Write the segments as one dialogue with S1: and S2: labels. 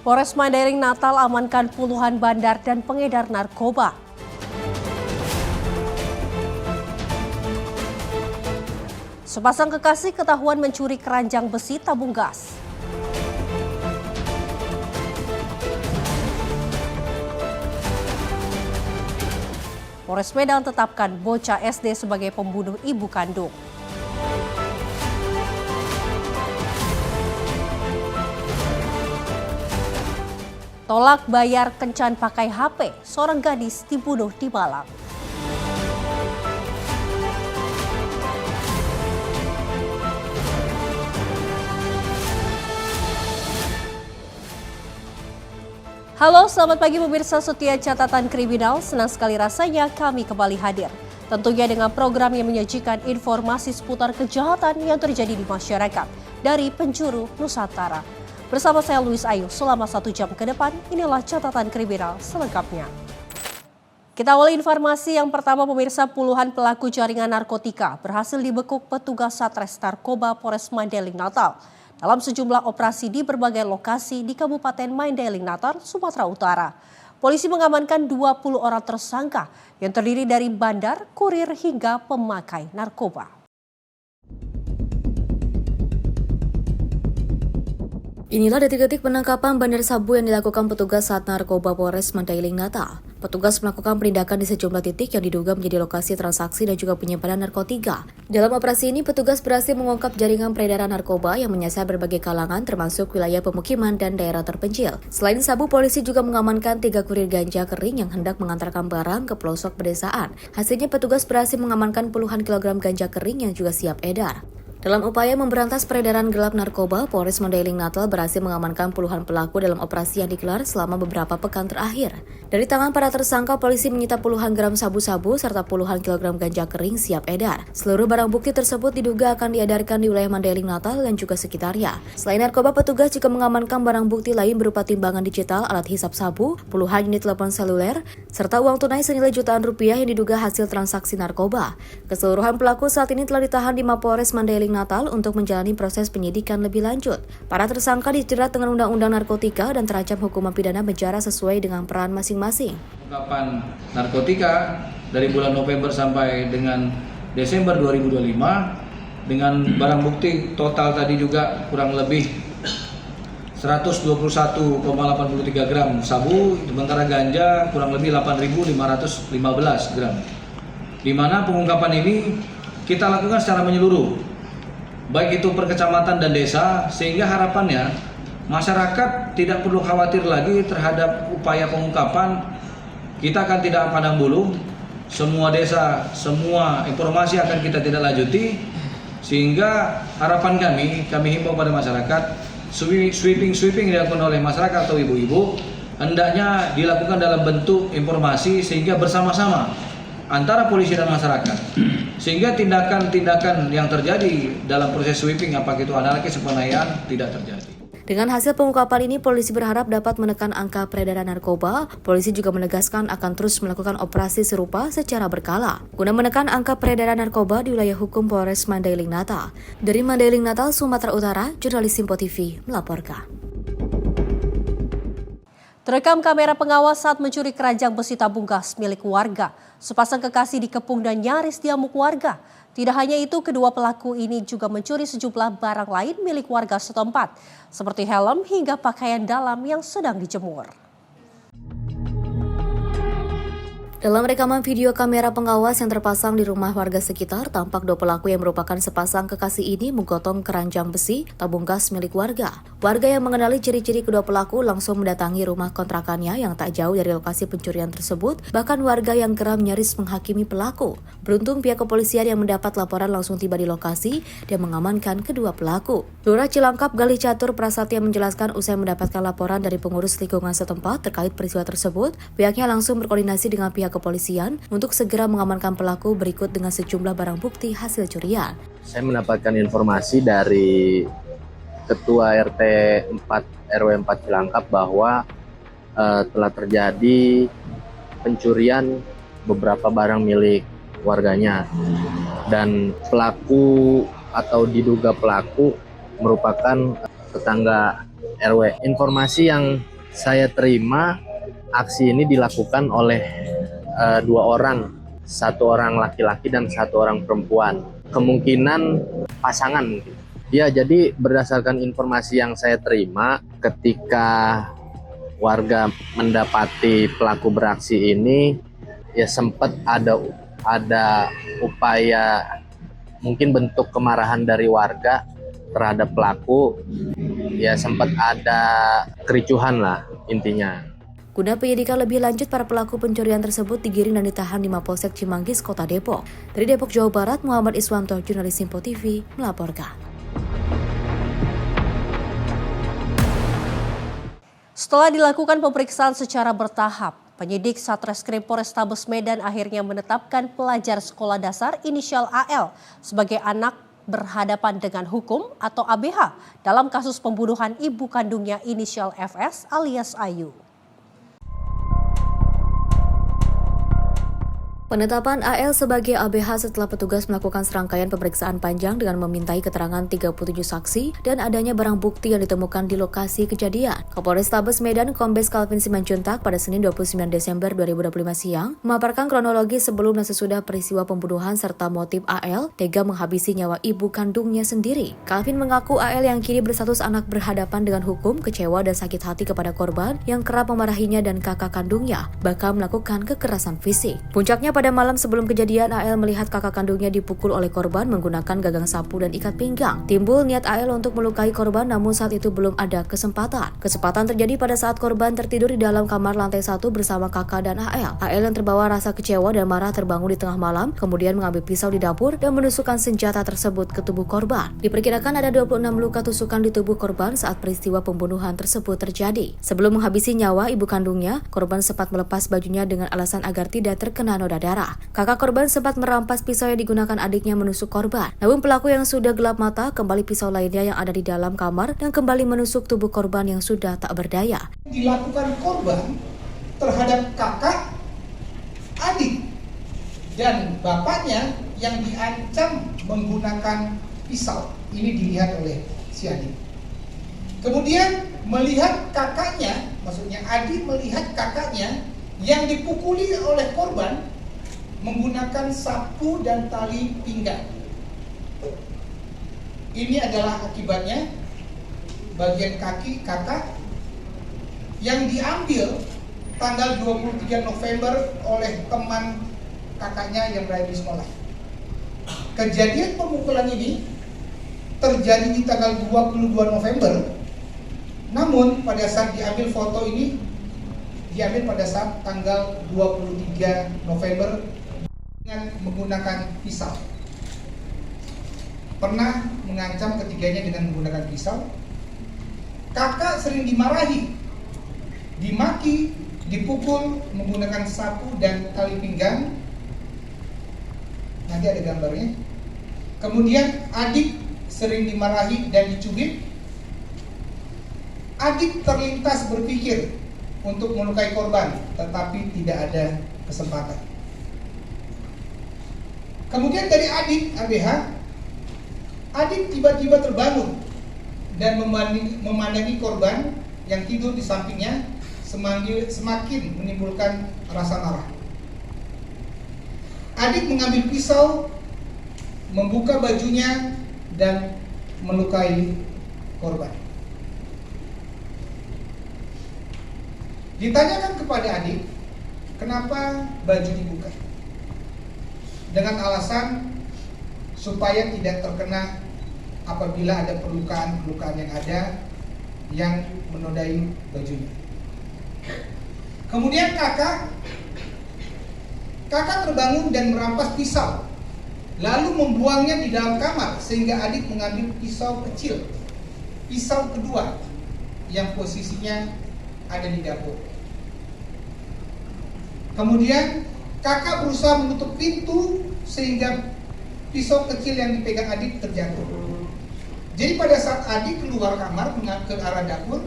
S1: Polres Mandailing Natal amankan puluhan bandar dan pengedar narkoba. Sepasang kekasih ketahuan mencuri keranjang besi tabung gas. Polres Medan tetapkan bocah SD sebagai pembunuh ibu kandung. Tolak bayar kencan pakai HP, seorang gadis dibunuh di Malang. Halo, selamat pagi pemirsa setia catatan kriminal. Senang sekali rasanya kami kembali hadir. Tentunya dengan program yang menyajikan informasi seputar kejahatan yang terjadi di masyarakat dari penjuru Nusantara. Bersama saya Luis Ayu selama 1 jam ke depan, inilah catatan kriminal selengkapnya. Kita awali informasi yang pertama pemirsa, puluhan pelaku jaringan narkotika berhasil dibekuk petugas Satres Narkoba Polres Mandailing Natal dalam sejumlah operasi di berbagai lokasi di Kabupaten Mandailing Natal, Sumatera Utara. Polisi mengamankan 20 orang tersangka yang terdiri dari bandar, kurir hingga pemakai narkoba.
S2: Inilah detik-detik penangkapan bandar sabu yang dilakukan petugas Sat Narkoba Polres Mandailing Natal. Petugas melakukan penindakan di sejumlah titik yang diduga menjadi lokasi transaksi dan juga penyimpanan narkotika. Dalam operasi ini, petugas berhasil mengungkap jaringan peredaran narkoba yang menyasar berbagai kalangan termasuk wilayah pemukiman dan daerah terpencil. Selain sabu, polisi juga mengamankan 3 kurir ganja kering yang hendak mengantarkan barang ke pelosok pedesaan. Hasilnya petugas berhasil mengamankan puluhan kilogram ganja kering yang juga siap edar. Dalam upaya memberantas peredaran gelap narkoba, Polres Mandailing Natal berhasil mengamankan puluhan pelaku dalam operasi yang digelar selama beberapa pekan terakhir. Dari tangan para tersangka, polisi menyita puluhan gram sabu-sabu serta puluhan kilogram ganja kering siap edar. Seluruh barang bukti tersebut diduga akan diedarkan di wilayah Mandailing Natal dan juga sekitarnya. Selain narkoba, petugas juga mengamankan barang bukti lain berupa timbangan digital, alat hisap sabu, puluhan unit telepon seluler, serta uang tunai senilai jutaan rupiah yang diduga hasil transaksi narkoba. Keseluruhan pelaku saat ini telah ditahan di Mapolres Mandailing Natal untuk menjalani proses penyidikan lebih lanjut. Para tersangka dijerat dengan Undang-Undang Narkotika dan terancam hukuman pidana penjara sesuai dengan peran masing-masing.
S3: Pengungkapan narkotika dari bulan November sampai dengan Desember 2025 dengan barang bukti total tadi juga kurang lebih 121,83 gram sabu, sementara ganja kurang lebih 8.515 gram. Di mana pengungkapan ini kita lakukan secara menyeluruh, baik itu per kecamatan dan desa, sehingga harapannya masyarakat tidak perlu khawatir lagi terhadap upaya pengungkapan. Kita akan tidak pandang bulu, semua desa, semua informasi akan kita tidak lanjuti, sehingga harapan kami himbau pada masyarakat, sweeping dilakukan oleh masyarakat atau ibu-ibu hendaknya dilakukan dalam bentuk informasi sehingga bersama-sama antara polisi dan masyarakat, sehingga tindakan-tindakan yang terjadi dalam proses sweeping, apakah itu anarkis, penganiayaan, tidak terjadi.
S2: Dengan hasil pengungkapan ini, polisi berharap dapat menekan angka peredaran narkoba. Polisi juga menegaskan akan terus melakukan operasi serupa secara berkala guna menekan angka peredaran narkoba di wilayah hukum Polres Mandailing Natal. Dari Mandailing Natal, Sumatera Utara, jurnalis Simpo TV melaporkan.
S1: Terekam kamera pengawas saat mencuri keranjang besi tabung gas milik warga. Sepasang kekasih dikepung dan nyaris diamuk warga. Tidak hanya itu, kedua pelaku ini juga mencuri sejumlah barang lain milik warga setempat, seperti helm hingga pakaian dalam yang sedang dijemur.
S2: Dalam rekaman video kamera pengawas yang terpasang di rumah warga sekitar, tampak 2 pelaku yang merupakan sepasang kekasih ini menggotong keranjang besi tabung gas milik warga. Warga yang mengenali ciri-ciri kedua pelaku langsung mendatangi rumah kontrakannya yang tak jauh dari lokasi pencurian tersebut, bahkan warga yang geram nyaris menghakimi pelaku. Beruntung pihak kepolisian yang mendapat laporan langsung tiba di lokasi dan mengamankan kedua pelaku. Lurah Cilangkap Galih Catur Prasatya menjelaskan usai mendapatkan laporan dari pengurus lingkungan setempat terkait peristiwa tersebut, pihaknya langsung berkoordinasi dengan pihak kepolisian untuk segera mengamankan pelaku berikut dengan sejumlah barang bukti hasil curian.
S4: Saya mendapatkan informasi dari Ketua RT 4 RW 4 Cilangkap bahwa telah terjadi pencurian beberapa barang milik warganya dan pelaku atau diduga pelaku merupakan tetangga RW. Informasi yang saya terima aksi ini dilakukan oleh 2 orang, 1 orang laki-laki dan 1 orang perempuan. Kemungkinan pasangan mungkin. Ya, jadi berdasarkan informasi yang saya terima, ketika warga mendapati pelaku beraksi ini, ya sempat ada upaya, mungkin bentuk kemarahan dari warga terhadap pelaku, ya sempat ada kericuhan lah intinya.
S2: Guna penyidikan lebih lanjut, para pelaku pencurian tersebut digiring dan ditahan di Mapolsek Cimanggis, Kota Depok. Dari Depok, Jawa Barat, Muhammad Iswanto, jurnalis Simpo TV, melaporkan.
S1: Setelah dilakukan pemeriksaan secara bertahap, penyidik Satreskrim Polrestabes Medan akhirnya menetapkan pelajar sekolah dasar inisial AL sebagai anak berhadapan dengan hukum atau ABH dalam kasus pembunuhan ibu kandungnya inisial FS alias Ayu.
S2: Penetapan AL sebagai ABH setelah petugas melakukan serangkaian pemeriksaan panjang dengan memintai keterangan 37 saksi dan adanya barang bukti yang ditemukan di lokasi kejadian. Kapolrestabes Medan Kombes Calvin Simanjuntak pada Senin 29 Desember 2025 siang memaparkan kronologi sebelum dan sesudah peristiwa pembunuhan serta motif AL tega menghabisi nyawa ibu kandungnya sendiri. Calvin mengaku AL yang kini berstatus anak berhadapan dengan hukum kecewa dan sakit hati kepada korban yang kerap memarahinya dan kakak kandungnya, bahkan melakukan kekerasan fisik. Puncaknya, pada malam sebelum kejadian, AL melihat kakak kandungnya dipukul oleh korban menggunakan gagang sapu dan ikat pinggang. Timbul niat AL untuk melukai korban, namun saat itu belum ada kesempatan. Kesempatan terjadi pada saat korban tertidur di dalam kamar lantai 1 bersama kakak dan AL. AL yang terbawa rasa kecewa dan marah terbangun di tengah malam, kemudian mengambil pisau di dapur dan menusukkan senjata tersebut ke tubuh korban. Diperkirakan ada 26 luka tusukan di tubuh korban saat peristiwa pembunuhan tersebut terjadi. Sebelum menghabisi nyawa ibu kandungnya, korban sempat melepas bajunya dengan alasan agar tidak terkena noda darah. Kakak korban sempat merampas pisau yang digunakan adiknya menusuk korban. Namun pelaku yang sudah gelap mata kembali pisau lainnya yang ada di dalam kamar dan kembali menusuk tubuh korban yang sudah tak berdaya.
S5: Dilakukan korban terhadap kakak, adik, dan bapaknya yang diancam menggunakan pisau. Ini dilihat oleh si adik. Kemudian melihat kakaknya, maksudnya adik melihat kakaknya yang dipukuli oleh korban menggunakan sapu dan tali pinggang. Ini adalah akibatnya bagian kaki kakak yang diambil tanggal 23 November oleh teman kakaknya yang berada di sekolah. Kejadian pemukulan ini terjadi di tanggal 22 November. Namun pada saat diambil foto ini diambil pada saat tanggal 23 November dengan menggunakan pisau. Pernah mengancam ketiganya dengan menggunakan pisau. Kakak sering dimarahi, dimaki, dipukul menggunakan sapu dan tali pinggang. Nanti ada gambarnya. Kemudian adik sering dimarahi dan dicubit. Adik terlintas berpikir untuk melukai korban, tetapi tidak ada kesempatan. Kemudian dari adik ABH, adik tiba-tiba terbangun dan memandangi korban yang tidur di sampingnya semakin menimbulkan rasa marah. Adik mengambil pisau, membuka bajunya dan melukai korban. Ditanyakan kepada adik, kenapa baju dibuka? Dengan alasan supaya tidak terkena apabila ada perlukaan-perlukaan yang ada yang menodai bajunya. Kemudian kakak terbangun dan merampas pisau, lalu membuangnya di dalam kamar sehingga adik mengambil pisau kecil, pisau kedua yang posisinya ada di dapur. Kemudian kakak berusaha menutup pintu sehingga pisau kecil yang dipegang adik terjatuh. Jadi pada saat adik keluar kamar ke arah dapur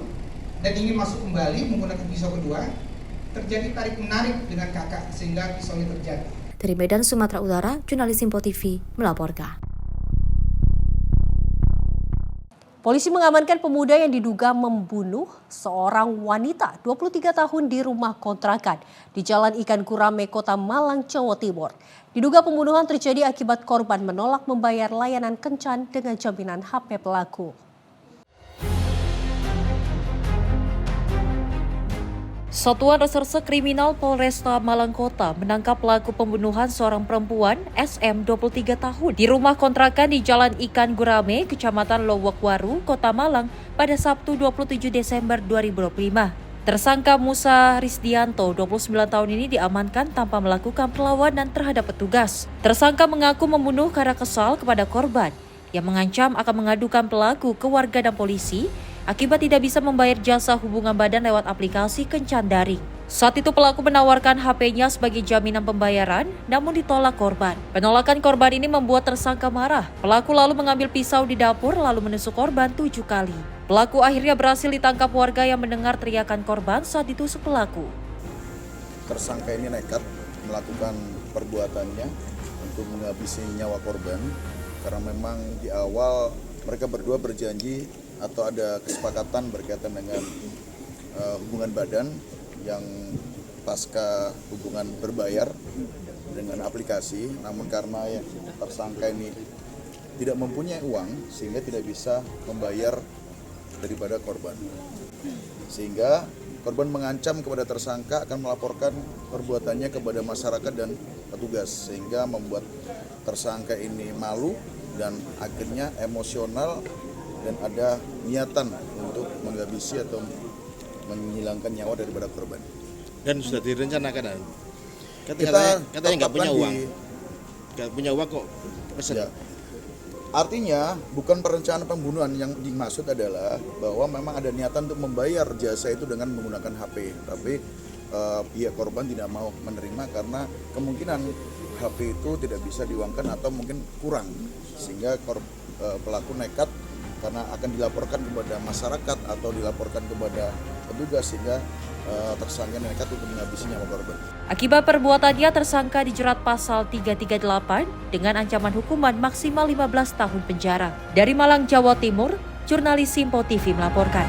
S5: dan ingin masuk kembali menggunakan pisau kedua, terjadi tarik menarik dengan kakak sehingga pisaunya terjatuh.
S2: Dari Medan, Sumatera Utara, jurnalis Simpo TV melaporkan.
S1: Polisi mengamankan pemuda yang diduga membunuh seorang wanita 23 tahun di rumah kontrakan di Jalan Ikan Gurame, Kota Malang, Jawa Timur. Diduga pembunuhan terjadi akibat korban menolak membayar layanan kencan dengan jaminan HP pelaku.
S6: Satuan Reserse Kriminal Polresta Malang Kota menangkap pelaku pembunuhan seorang perempuan SM 23 tahun di rumah kontrakan di Jalan Ikan Gurame, Kecamatan Lowokwaru, Kota Malang pada Sabtu 27 Desember 2025. Tersangka Musa Risdianto, 29 tahun ini diamankan tanpa melakukan perlawanan terhadap petugas. Tersangka mengaku membunuh karena kesal kepada korban yang mengancam akan mengadukan pelaku ke warga dan polisi akibat tidak bisa membayar jasa hubungan badan lewat aplikasi kencan daring. Saat itu pelaku menawarkan HP-nya sebagai jaminan pembayaran, namun ditolak korban. Penolakan korban ini membuat tersangka marah. Pelaku lalu mengambil pisau di dapur lalu menusuk korban 7 kali. Pelaku akhirnya berhasil ditangkap warga yang mendengar teriakan korban saat ditusuk pelaku.
S7: Tersangka ini nekat melakukan perbuatannya untuk menghabisi nyawa korban karena memang di awal mereka berdua berjanji atau ada kesepakatan berkaitan dengan hubungan badan yang pasca hubungan berbayar dengan aplikasi, namun karena tersangka ini tidak mempunyai uang sehingga tidak bisa membayar daripada korban, sehingga korban mengancam kepada tersangka akan melaporkan perbuatannya kepada masyarakat dan petugas, sehingga membuat tersangka ini malu dan akhirnya emosional dan ada niatan untuk menghabisi atau menghilangkan nyawa daripada korban.
S8: Dan sudah direncanakan.
S7: Kita
S8: katanya nggak punya uang. Nggak punya uang kok pesen.
S7: Ya. Artinya bukan perencanaan pembunuhan, yang dimaksud adalah bahwa memang ada niatan untuk membayar jasa itu dengan menggunakan HP. Tapi pihak korban tidak mau menerima karena kemungkinan HP itu tidak bisa diuangkan atau mungkin kurang, sehingga pelaku nekat karena akan dilaporkan kepada masyarakat atau dilaporkan kepada petugas, sehingga tersangka nekat untuk menghabisi nyawa korban.
S6: Akibat perbuatannya, tersangka dijerat pasal 338 dengan ancaman hukuman maksimal 15 tahun penjara. Dari Malang, Jawa Timur, jurnalis Simpo TV melaporkan.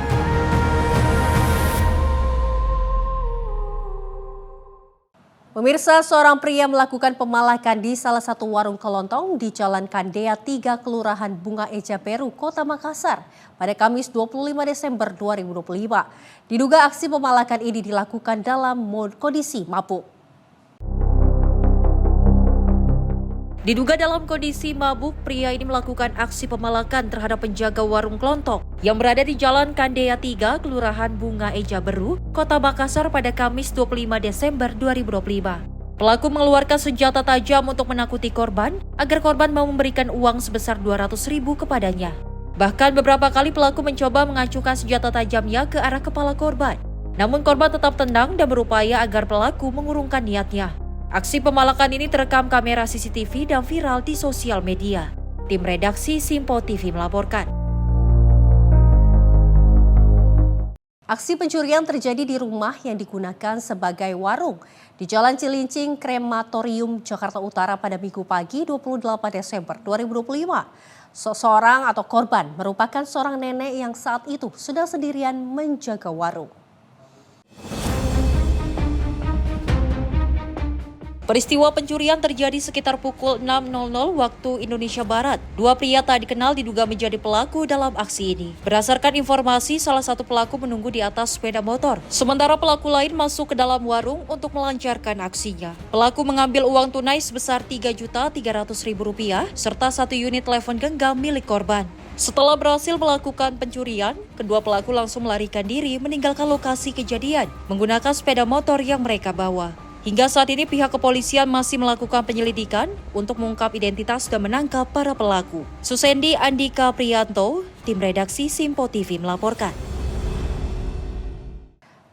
S1: Pemirsa, seorang pria melakukan pemalakan di salah satu warung kelontong di Jalan Kandea 3, Kelurahan Bunga Eja Peru, Kota Makassar pada Kamis 25 Desember 2025. Diduga aksi pemalakan ini dilakukan dalam kondisi mabuk.
S6: Diduga dalam kondisi mabuk, pria ini melakukan aksi pemalakan terhadap penjaga warung kelontong yang berada di Jalan Kandea 3, Kelurahan Bunga Eja Beru, Kota Makassar pada Kamis 25 Desember 2025. Pelaku mengeluarkan senjata tajam untuk menakuti korban agar korban mau memberikan uang sebesar 200.000 kepadanya. Bahkan beberapa kali pelaku mencoba mengacukan senjata tajamnya ke arah kepala korban. Namun korban tetap tenang dan berupaya agar pelaku mengurungkan niatnya. Aksi pemalakan ini terekam kamera CCTV dan viral di sosial media. Tim redaksi Simpo TV melaporkan.
S1: Aksi pencurian terjadi di rumah yang digunakan sebagai warung di Jalan Cilincing, Krematorium, Jakarta Utara pada Minggu pagi 28 Desember 2025. Seseorang atau korban merupakan seorang nenek yang saat itu sedang sendirian menjaga warung.
S6: Peristiwa pencurian terjadi sekitar pukul 6.00 waktu Indonesia Barat. Dua pria tak dikenal diduga menjadi pelaku dalam aksi ini. Berdasarkan informasi, salah satu pelaku menunggu di atas sepeda motor. Sementara pelaku lain masuk ke dalam warung untuk melancarkan aksinya. Pelaku mengambil uang tunai sebesar Rp3.300.000 serta 1 unit telepon genggam milik korban. Setelah berhasil melakukan pencurian, kedua pelaku langsung melarikan diri meninggalkan lokasi kejadian menggunakan sepeda motor yang mereka bawa. Hingga saat ini pihak kepolisian masih melakukan penyelidikan untuk mengungkap identitas dan menangkap para pelaku. Susendi Andika Priyanto, tim redaksi Simpo TV melaporkan.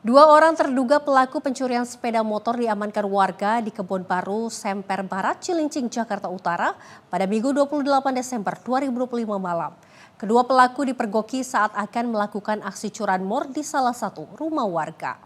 S1: Dua orang terduga pelaku pencurian sepeda motor diamankan warga di Kebon Baru, Semper Barat, Cilincing, Jakarta Utara pada Minggu 28 Desember 2025 malam. Kedua pelaku dipergoki saat akan melakukan aksi curanmor di salah satu rumah warga.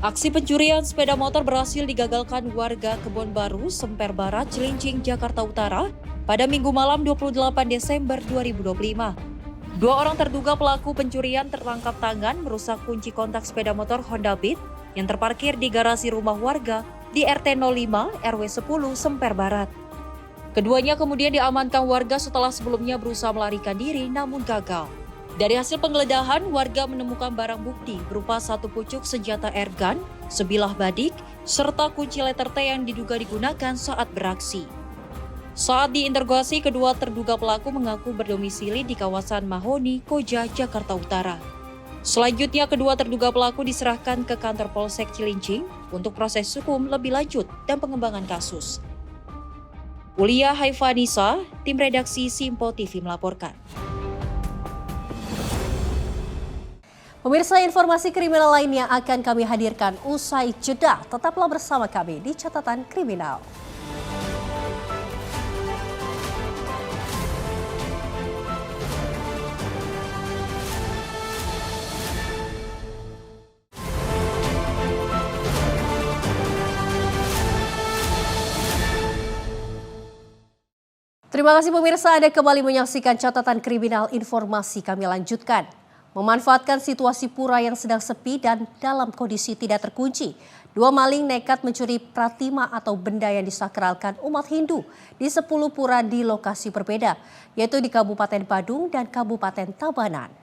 S6: Aksi pencurian sepeda motor berhasil digagalkan warga Kebon Baru, Semper Barat, Cilincing, Jakarta Utara pada Minggu malam 28 Desember 2025. Dua orang terduga pelaku pencurian tertangkap tangan merusak kunci kontak sepeda motor Honda Beat yang terparkir di garasi rumah warga di RT 05 RW 10 Semper Barat. Keduanya kemudian diamankan warga setelah sebelumnya berusaha melarikan diri namun gagal. Dari hasil penggeledahan, warga menemukan barang bukti berupa satu pucuk senjata airgun, sebilah badik, serta kunci letter T yang diduga digunakan saat beraksi. Saat diinterogasi, kedua terduga pelaku mengaku berdomisili di kawasan Mahoni, Koja, Jakarta Utara. Selanjutnya, kedua terduga pelaku diserahkan ke kantor Polsek Cilincing untuk proses hukum lebih lanjut dan pengembangan kasus. Ulia Haifanisa, tim redaksi Simpo TV melaporkan.
S1: Pemirsa, informasi kriminal lainnya akan kami hadirkan usai jeda. Tetaplah bersama kami di Catatan Kriminal. Terima kasih pemirsa, Anda kembali menyaksikan Catatan Kriminal. Informasi kami lanjutkan. Memanfaatkan situasi pura yang sedang sepi dan dalam kondisi tidak terkunci, dua maling nekat mencuri pratima atau benda yang disakralkan umat Hindu di 10 pura di lokasi berbeda, yaitu di Kabupaten Badung dan Kabupaten Tabanan.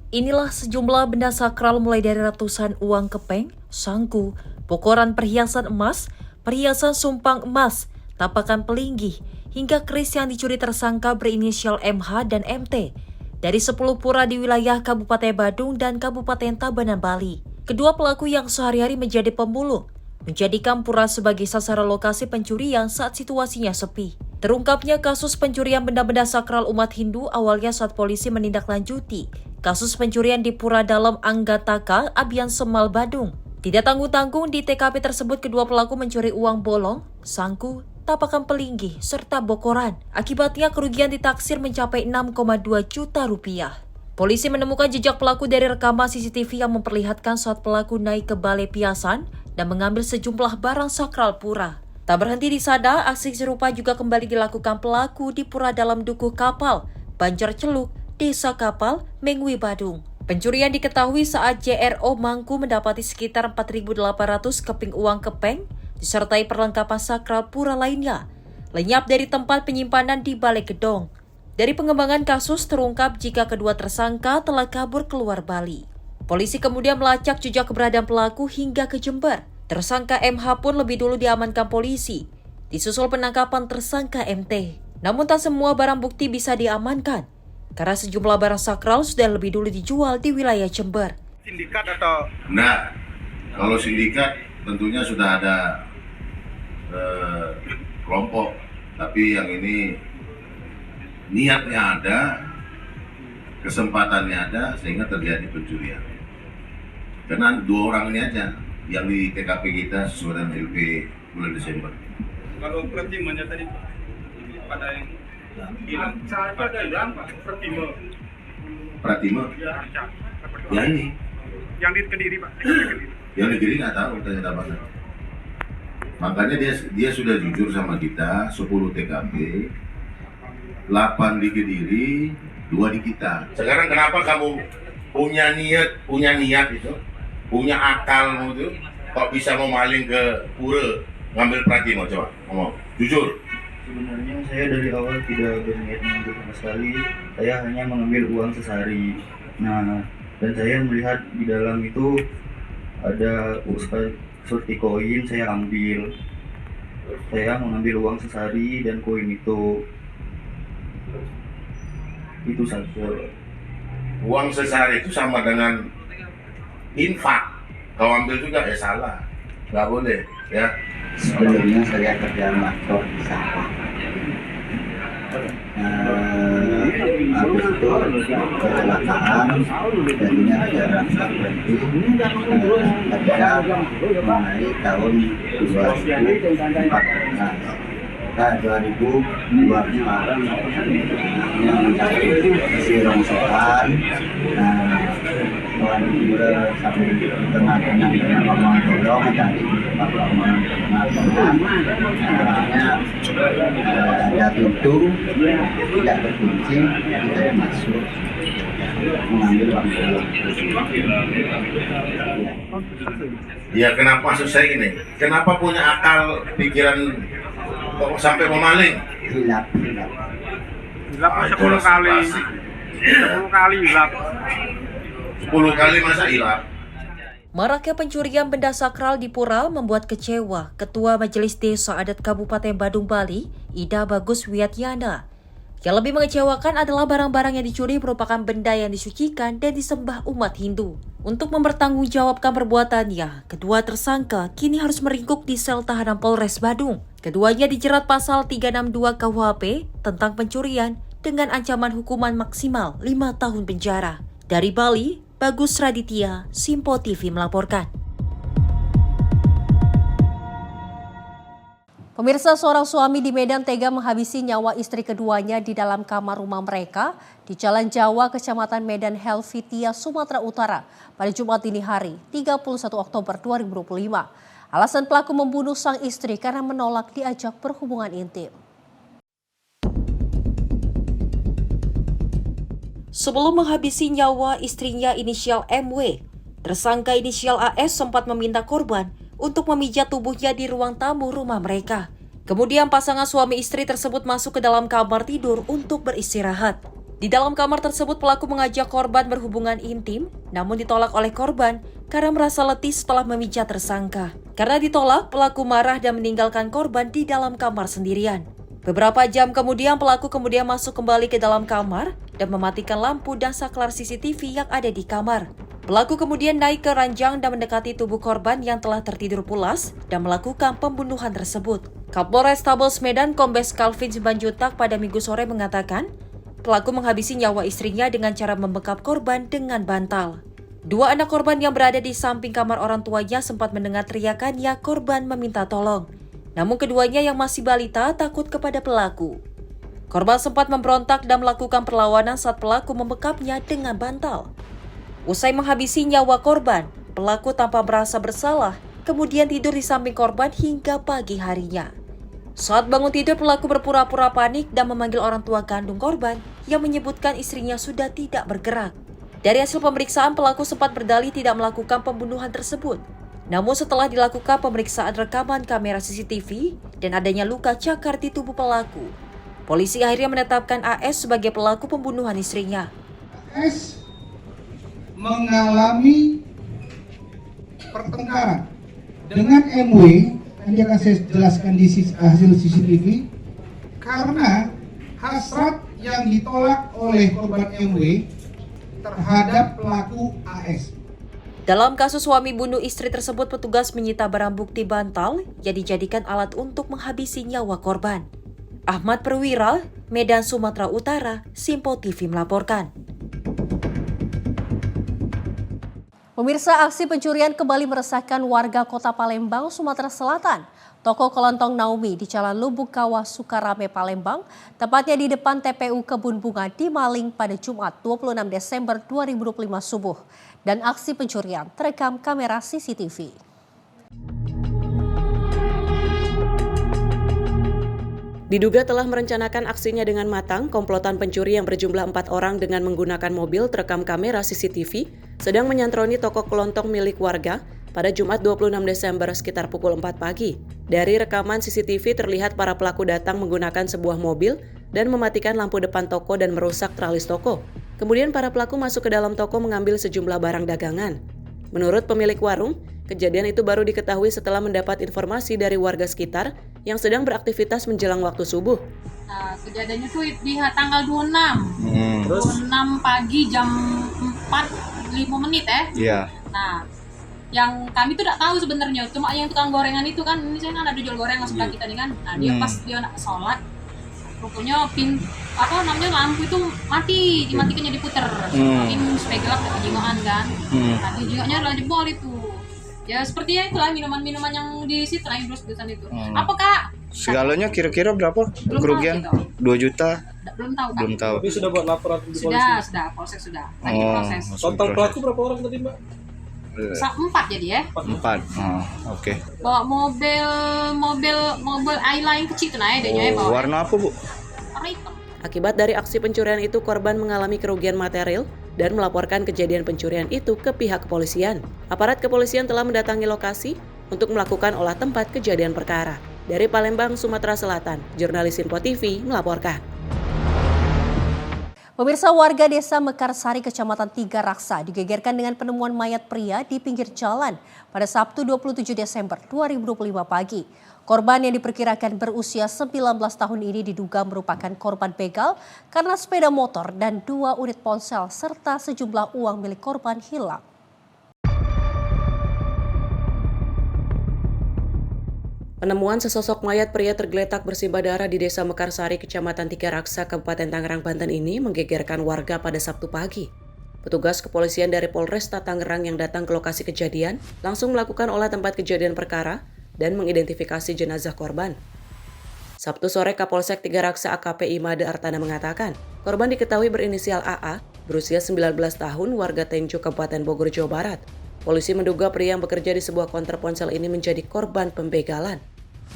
S6: Inilah sejumlah benda sakral mulai dari ratusan uang kepeng, sangku, bokoran perhiasan emas, perhiasan sumpang emas, tapakan pelinggih, hingga keris yang dicuri tersangka berinisial MH dan MT dari 10 pura di wilayah Kabupaten Badung dan Kabupaten Tabanan, Bali. Kedua pelaku yang sehari-hari menjadi pemulung menjadikan pura sebagai sasaran lokasi pencurian saat situasinya sepi. Terungkapnya kasus pencurian benda-benda sakral umat Hindu awalnya saat polisi menindaklanjuti kasus pencurian di Pura Dalam Anggataka, Abian Semal, Badung. Tidak tanggung-tanggung di TKP tersebut kedua pelaku mencuri uang bolong, sangku, tapakan pelinggih, serta bokoran. Akibatnya kerugian ditaksir mencapai 6,2 juta rupiah. Polisi menemukan jejak pelaku dari rekaman CCTV yang memperlihatkan saat pelaku naik ke balai piasan dan mengambil sejumlah barang sakral pura. Tak berhenti di sana, aksi serupa juga kembali dilakukan pelaku di Pura Dalam Dukuh Kapal, Banjar Celuk, Desa Kapal, Mengwi, Badung. Pencurian diketahui saat JRO Mangku mendapati sekitar 4.800 keping uang kepeng, disertai perlengkapan sakral pura lainnya, lenyap dari tempat penyimpanan di Balai Gedong. Dari pengembangan kasus terungkap jika kedua tersangka telah kabur keluar Bali. Polisi kemudian melacak jejak keberadaan pelaku hingga ke Jember. Tersangka MH pun lebih dulu diamankan polisi, disusul penangkapan tersangka MT. Namun tak semua barang bukti bisa diamankan, karena sejumlah barang sakral sudah lebih dulu dijual di wilayah Jember.
S9: Sindikat atau?
S8: Nah, kalau sindikat tentunya sudah ada kelompok, tapi yang ini niatnya ada, kesempatannya ada, sehingga terjadi pencurian. Karena dua orang ini aja yang di TKP kita sesuai dengan LP bulan Desember.
S9: Kalau pratimanya tadi pada yang hilang, ada pratima.
S8: Pratima? Ya ini.
S9: Yang di Kediri, Pak.
S8: Yang di Kediri nggak tahu, tanya mana. Makanya dia sudah jujur sama kita, 10 TKP, 8 di Kediri, 2 di kita. Sekarang kenapa kamu punya niat itu, punya akal itu, kok bisa mau maling ke pura ngambil pratima? Coba ngomong, jujur.
S10: Sebenarnya saya dari awal tidak berniat mengambil sama sekali. Saya hanya mengambil uang sesari. Nah, dan saya melihat di dalam itu ada seperti koin, saya ambil. Saya mengambil uang sesari dan koin itu saja.
S8: Uang sesari itu sama dengan infak. Kau ambil juga ya salah, nggak boleh ya.
S10: Sebelumnya saya kerja makro di sawah. Habis itu kecelakaan, jadinya ada rangkap berhenti. Ada mulai tahun 2014. 2012 yang mencari si rongsokan. Orang juga sampai di tengah-tengah ngomong tolong tadi ngomong tengah-tengah ada pintu tidak terkunci, jadi saya masuk mengambil uang pulang.
S8: Ya kenapa maksud saya gini? Kenapa punya akal pikiran kok sampai memaling?
S10: Hilap.
S9: Hilap 10 kali. 10 kali hilap.
S8: 10 kali masa hilap?
S6: Maraknya pencurian benda sakral di pura membuat kecewa Ketua Majelis Desa Adat Kabupaten Badung Bali, Ida Bagus Wiatyana. Yang lebih mengecewakan adalah barang-barang yang dicuri merupakan benda yang disucikan dan disembah umat Hindu. Untuk mempertanggungjawabkan perbuatannya, kedua tersangka kini harus meringkuk di sel tahanan Polres Badung. Keduanya dijerat pasal 362 KUHP tentang pencurian dengan ancaman hukuman maksimal 5 tahun penjara. Dari Bali, Bagus Raditya, Simpo TV melaporkan.
S1: Pemirsa, seorang suami di Medan tega menghabisi nyawa istri keduanya di dalam kamar rumah mereka di Jalan Jawa, Kecamatan Medan Helvitia, Sumatera Utara pada Jumat dini hari, 31 Oktober 2025. Alasan pelaku membunuh sang istri karena menolak diajak berhubungan intim.
S6: Sebelum menghabisi nyawa istrinya inisial MW, tersangka inisial AS sempat meminta korban untuk memijat tubuhnya di ruang tamu rumah mereka. Kemudian pasangan suami istri tersebut masuk ke dalam kamar tidur untuk beristirahat. Di dalam kamar tersebut pelaku mengajak korban berhubungan intim, namun ditolak oleh korban karena merasa letih setelah memijat tersangka. Karena ditolak, pelaku marah dan meninggalkan korban di dalam kamar sendirian. Beberapa jam kemudian pelaku kemudian masuk kembali ke dalam kamar dan mematikan lampu dan saklar CCTV yang ada di kamar. Pelaku kemudian naik ke ranjang dan mendekati tubuh korban yang telah tertidur pulas dan melakukan pembunuhan tersebut. Kapolres Tabes Medan Kombes Calvin Simanjuntak pada Minggu sore mengatakan, pelaku menghabisi nyawa istrinya dengan cara membekap korban dengan bantal. Dua anak korban yang berada di samping kamar orang tuanya sempat mendengar teriakannya korban meminta tolong. Namun keduanya yang masih balita takut kepada pelaku. Korban sempat memberontak dan melakukan perlawanan saat pelaku membekapnya dengan bantal. Usai menghabisi nyawa korban, pelaku tanpa merasa bersalah, kemudian tidur di samping korban hingga pagi harinya. Saat bangun tidur, pelaku berpura-pura panik dan memanggil orang tua kandung korban yang menyebutkan istrinya sudah tidak bergerak. Dari hasil pemeriksaan, pelaku sempat berdalih tidak melakukan pembunuhan tersebut. Namun setelah dilakukan pemeriksaan rekaman kamera CCTV dan adanya luka cakar di tubuh pelaku, polisi akhirnya menetapkan AS sebagai pelaku pembunuhan istrinya.
S5: AS mengalami pertengkaran dengan MW, yang akan saya jelaskan di hasil CCTV, karena hasrat yang ditolak oleh korban MW terhadap pelaku AS.
S6: Dalam kasus suami bunuh istri tersebut, petugas menyita barang bukti bantal yang dijadikan alat untuk menghabisi nyawa korban. Ahmad Perwira, Medan, Sumatera Utara, Simpo TV melaporkan.
S1: Pemirsa, aksi pencurian kembali meresahkan warga Kota Palembang, Sumatera Selatan. Toko kelontong Naomi di Jalan Lubuk Kawah Sukarame, Palembang, tepatnya di depan TPU Kebun Bunga dimaling pada Jumat 26 Desember 2025 subuh. Dan aksi pencurian terekam kamera CCTV.
S11: Diduga telah merencanakan aksinya dengan matang, komplotan pencuri yang berjumlah 4 orang dengan menggunakan mobil terekam kamera CCTV sedang menyantroni toko kelontong milik warga pada Jumat 26 Desember sekitar pukul 4 pagi. Dari rekaman CCTV terlihat para pelaku datang menggunakan sebuah mobil dan mematikan lampu depan toko dan merusak tralis toko. Kemudian para pelaku masuk ke dalam toko mengambil sejumlah barang dagangan. Menurut pemilik warung, kejadian itu baru diketahui setelah mendapat informasi dari warga sekitar yang sedang beraktivitas menjelang waktu subuh.
S12: Nah, kejadiannya tuh di tanggal 26. 26 pagi jam 4.05 ya.
S13: Iya.
S12: Nah, yang kami tuh tidak tahu sebenarnya, cuma yang tukang gorengan itu kan, ini saya kan ada jual gorengan sebelah kita nih kan. Nah, dia pas dia nak sholat, rupanya lampu itu mati, dimatikannya diputer. Mungkin supaya gelap dari jingoan kan. Nah, di jingoannya adalah jebol itu. Ya sepertinya itulah minuman-minuman yang di situ lah, yang itu. Apa Kak?
S13: Segalanya kira-kira berapa kerugian? 2 juta.
S12: belum tahu kan.
S13: Belum tahu.
S9: Tapi sudah buat laporan di polisi?
S12: Sudah, polsek sudah. Lagi proses.
S9: Total pelaku berapa orang tadi, Mbak?
S12: 4 jadi ya.
S13: 4. Oke.
S12: Bawa mobil Ayla yang kecil tuh naik dia bawa.
S13: Warna apa, Bu?
S12: Warna hitam.
S11: Akibat dari aksi pencurian itu, korban mengalami kerugian material dan melaporkan kejadian pencurian itu ke pihak kepolisian. Aparat kepolisian telah mendatangi lokasi untuk melakukan olah tempat kejadian perkara. Dari Palembang, Sumatera Selatan, jurnalis Info TV melaporkan.
S1: Pemirsa, warga desa Mekarsari, Kecamatan Tiga Raksa digegerkan dengan penemuan mayat pria di pinggir jalan pada Sabtu 27 Desember 2025 pagi. Korban yang diperkirakan berusia 19 tahun ini diduga merupakan korban begal karena sepeda motor dan 2 unit ponsel serta sejumlah uang milik korban hilang.
S11: Penemuan sesosok mayat pria tergeletak bersimbah darah di Desa Mekarsari, Kecamatan Tiga Raksa, Kabupaten Tangerang, Banten ini menggegerkan warga pada Sabtu pagi. Petugas kepolisian dari Polresta Tangerang yang datang ke lokasi kejadian langsung melakukan olah tempat kejadian perkara dan mengidentifikasi jenazah korban. Sabtu sore, Kapolsek Tiga Raksa AKP Imade Artana mengatakan, korban diketahui berinisial AA, berusia 19 tahun, warga Tenjo, Kabupaten Bogor, Jawa Barat. Polisi menduga pria yang bekerja di sebuah konter ponsel ini menjadi korban pembegalan.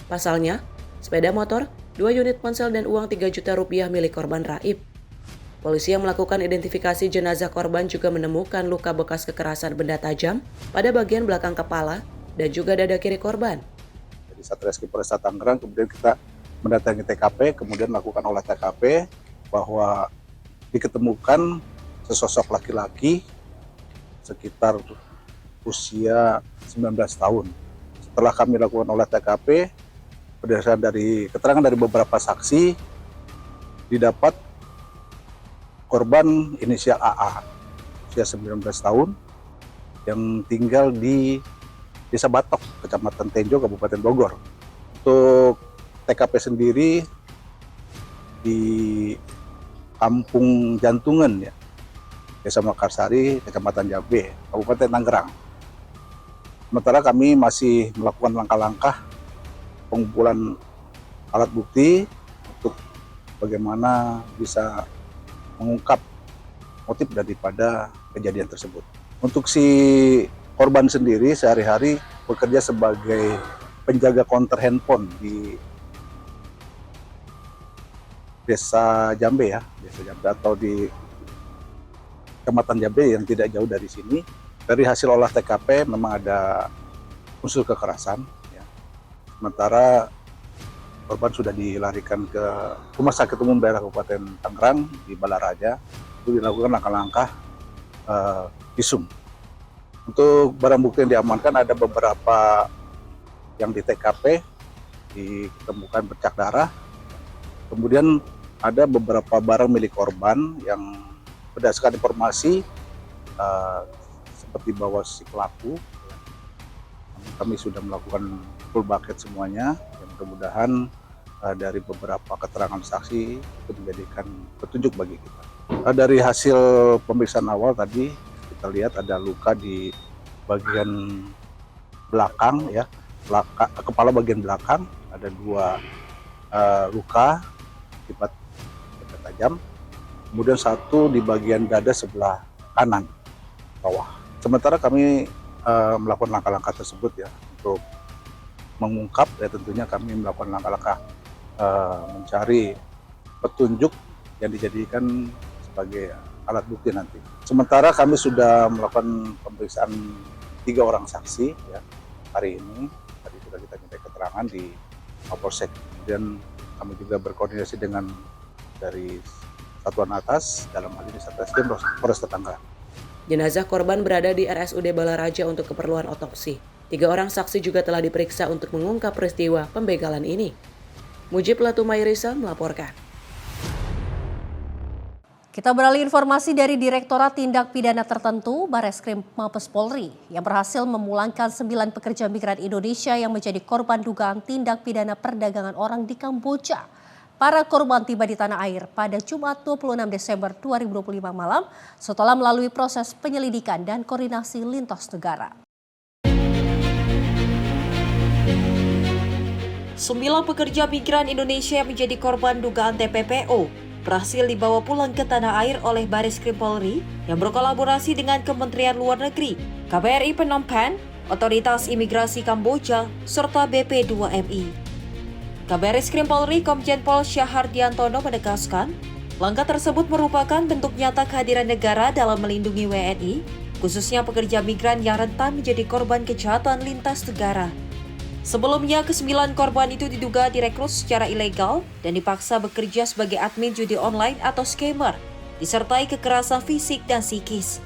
S11: Pasalnya, sepeda motor, 2 unit ponsel dan uang 3 juta rupiah milik korban raib. Polisi yang melakukan identifikasi jenazah korban juga menemukan luka bekas kekerasan benda tajam pada bagian belakang kepala dan juga dada kiri korban.
S7: Jadi Satreskrim Polresta Tangerang kemudian kita mendatangi TKP, kemudian melakukan olah TKP bahwa diketemukan sesosok laki-laki sekitar usia 19 tahun. Setelah kami lakukan olah TKP, berdasarkan dari keterangan dari beberapa saksi, didapat korban inisial AA, usia 19 tahun, yang tinggal di Desa Batok, Kecamatan Tenjo, Kabupaten Bogor. Untuk TKP sendiri di Kampung Jantungan, ya, Desa Mekarsari, Kecamatan Jabe, Kabupaten Tangerang. Sementara kami masih melakukan langkah-langkah pengumpulan alat bukti untuk bagaimana bisa mengungkap motif daripada kejadian tersebut. Untuk si korban sendiri sehari-hari bekerja sebagai penjaga konter handphone di Desa Jambe, ya, Desa Jambe atau di Kecamatan Jambe yang tidak jauh dari sini. Dari hasil olah TKP memang ada unsur kekerasan. Sementara korban sudah dilarikan ke Rumah Sakit Umum Daerah Kabupaten Tangerang di Balaraja untuk dilakukan langkah-langkah visum. Untuk barang bukti yang diamankan ada beberapa yang di TKP ditemukan bercak darah. Kemudian ada beberapa barang milik korban yang berdasarkan informasi seperti bahwa si pelaku, kami sudah melakukan full bucket semuanya. Yang mudah-mudahan dari beberapa keterangan saksi itu menjadikan petunjuk bagi kita. Dari hasil pemeriksaan awal tadi kita lihat ada luka di bagian belakang, ya, kepala bagian belakang ada 2 luka akibat benda tajam. Kemudian 1 di bagian dada sebelah kanan bawah. Sementara kami melakukan langkah-langkah tersebut, ya, untuk mengungkap, ya, tentunya kami melakukan langkah-langkah mencari petunjuk yang dijadikan sebagai alat bukti nanti. Sementara kami sudah melakukan pemeriksaan 3 orang saksi, ya, hari ini. Tadi sudah kita minta keterangan di Mapolsek. Kemudian kami juga berkoordinasi dengan dari satuan atas, dalam hal ini Satreskrim Polresta Tangerang.
S11: Jenazah korban berada di RSUD Balaraja untuk keperluan otopsi. 3 orang saksi juga telah diperiksa untuk mengungkap peristiwa pembegalan ini. Mujib Latumairisa melaporkan.
S1: Kita beralih informasi dari Direktorat Tindak Pidana Tertentu Bareskrim Mabes Polri yang berhasil memulangkan 9 pekerja migran Indonesia yang menjadi korban dugaan tindak pidana perdagangan orang di Kamboja. Para korban tiba di tanah air pada Jumat 26 Desember 2025 malam setelah melalui proses penyelidikan dan koordinasi lintas negara.
S6: 9 pekerja migran Indonesia yang menjadi korban dugaan TPPO berhasil dibawa pulang ke tanah air oleh Bareskrim Polri yang berkolaborasi dengan Kementerian Luar Negeri, KBRI Phnom Penh, Otoritas Imigrasi Kamboja, serta BP2MI. Kabareskrim Polri Komjen Pol Syahardiantono menegaskan, langkah tersebut merupakan bentuk nyata kehadiran negara dalam melindungi WNI, khususnya pekerja migran yang rentan menjadi korban kejahatan lintas negara. Sebelumnya, ke-9 korban itu diduga direkrut secara ilegal dan dipaksa bekerja sebagai admin judi online atau scammer, disertai kekerasan fisik dan psikis.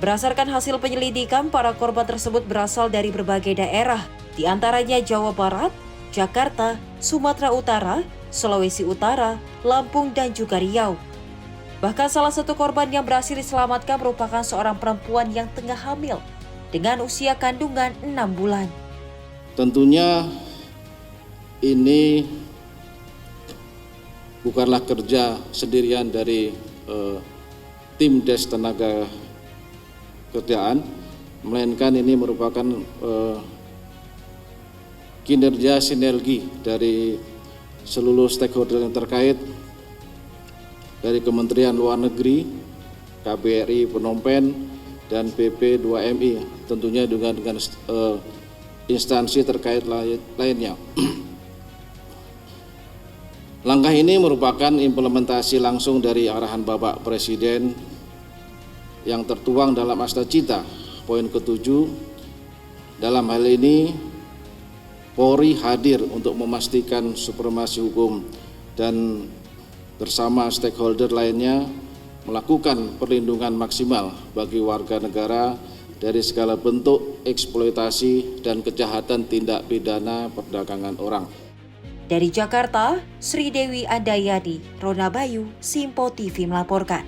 S6: Berdasarkan hasil penyelidikan, para korban tersebut berasal dari berbagai daerah, di antaranya Jawa Barat, Jakarta, Sumatera Utara, Sulawesi Utara, Lampung, dan juga Riau. Bahkan salah satu korban yang berhasil diselamatkan merupakan seorang perempuan yang tengah hamil dengan usia kandungan 6 bulan.
S13: Tentunya ini bukanlah kerja sendirian dari tim Des Tenaga Kerjaan, melainkan ini merupakan kinerja sinergi dari seluruh stakeholder yang terkait, dari Kementerian Luar Negeri, KBRI Phnom Penh, dan BP2MI, tentunya dengan instansi terkait lainnya. Langkah ini merupakan implementasi langsung dari arahan Bapak Presiden yang tertuang dalam Akta Cita poin ke-7. Dalam hal ini Polri hadir untuk memastikan supremasi hukum dan bersama stakeholder lainnya melakukan perlindungan maksimal bagi warga negara dari segala bentuk eksploitasi dan kejahatan tindak pidana perdagangan orang.
S6: Dari Jakarta, Sri Dewi Andayani, Rona Bayu, Simpo TV melaporkan.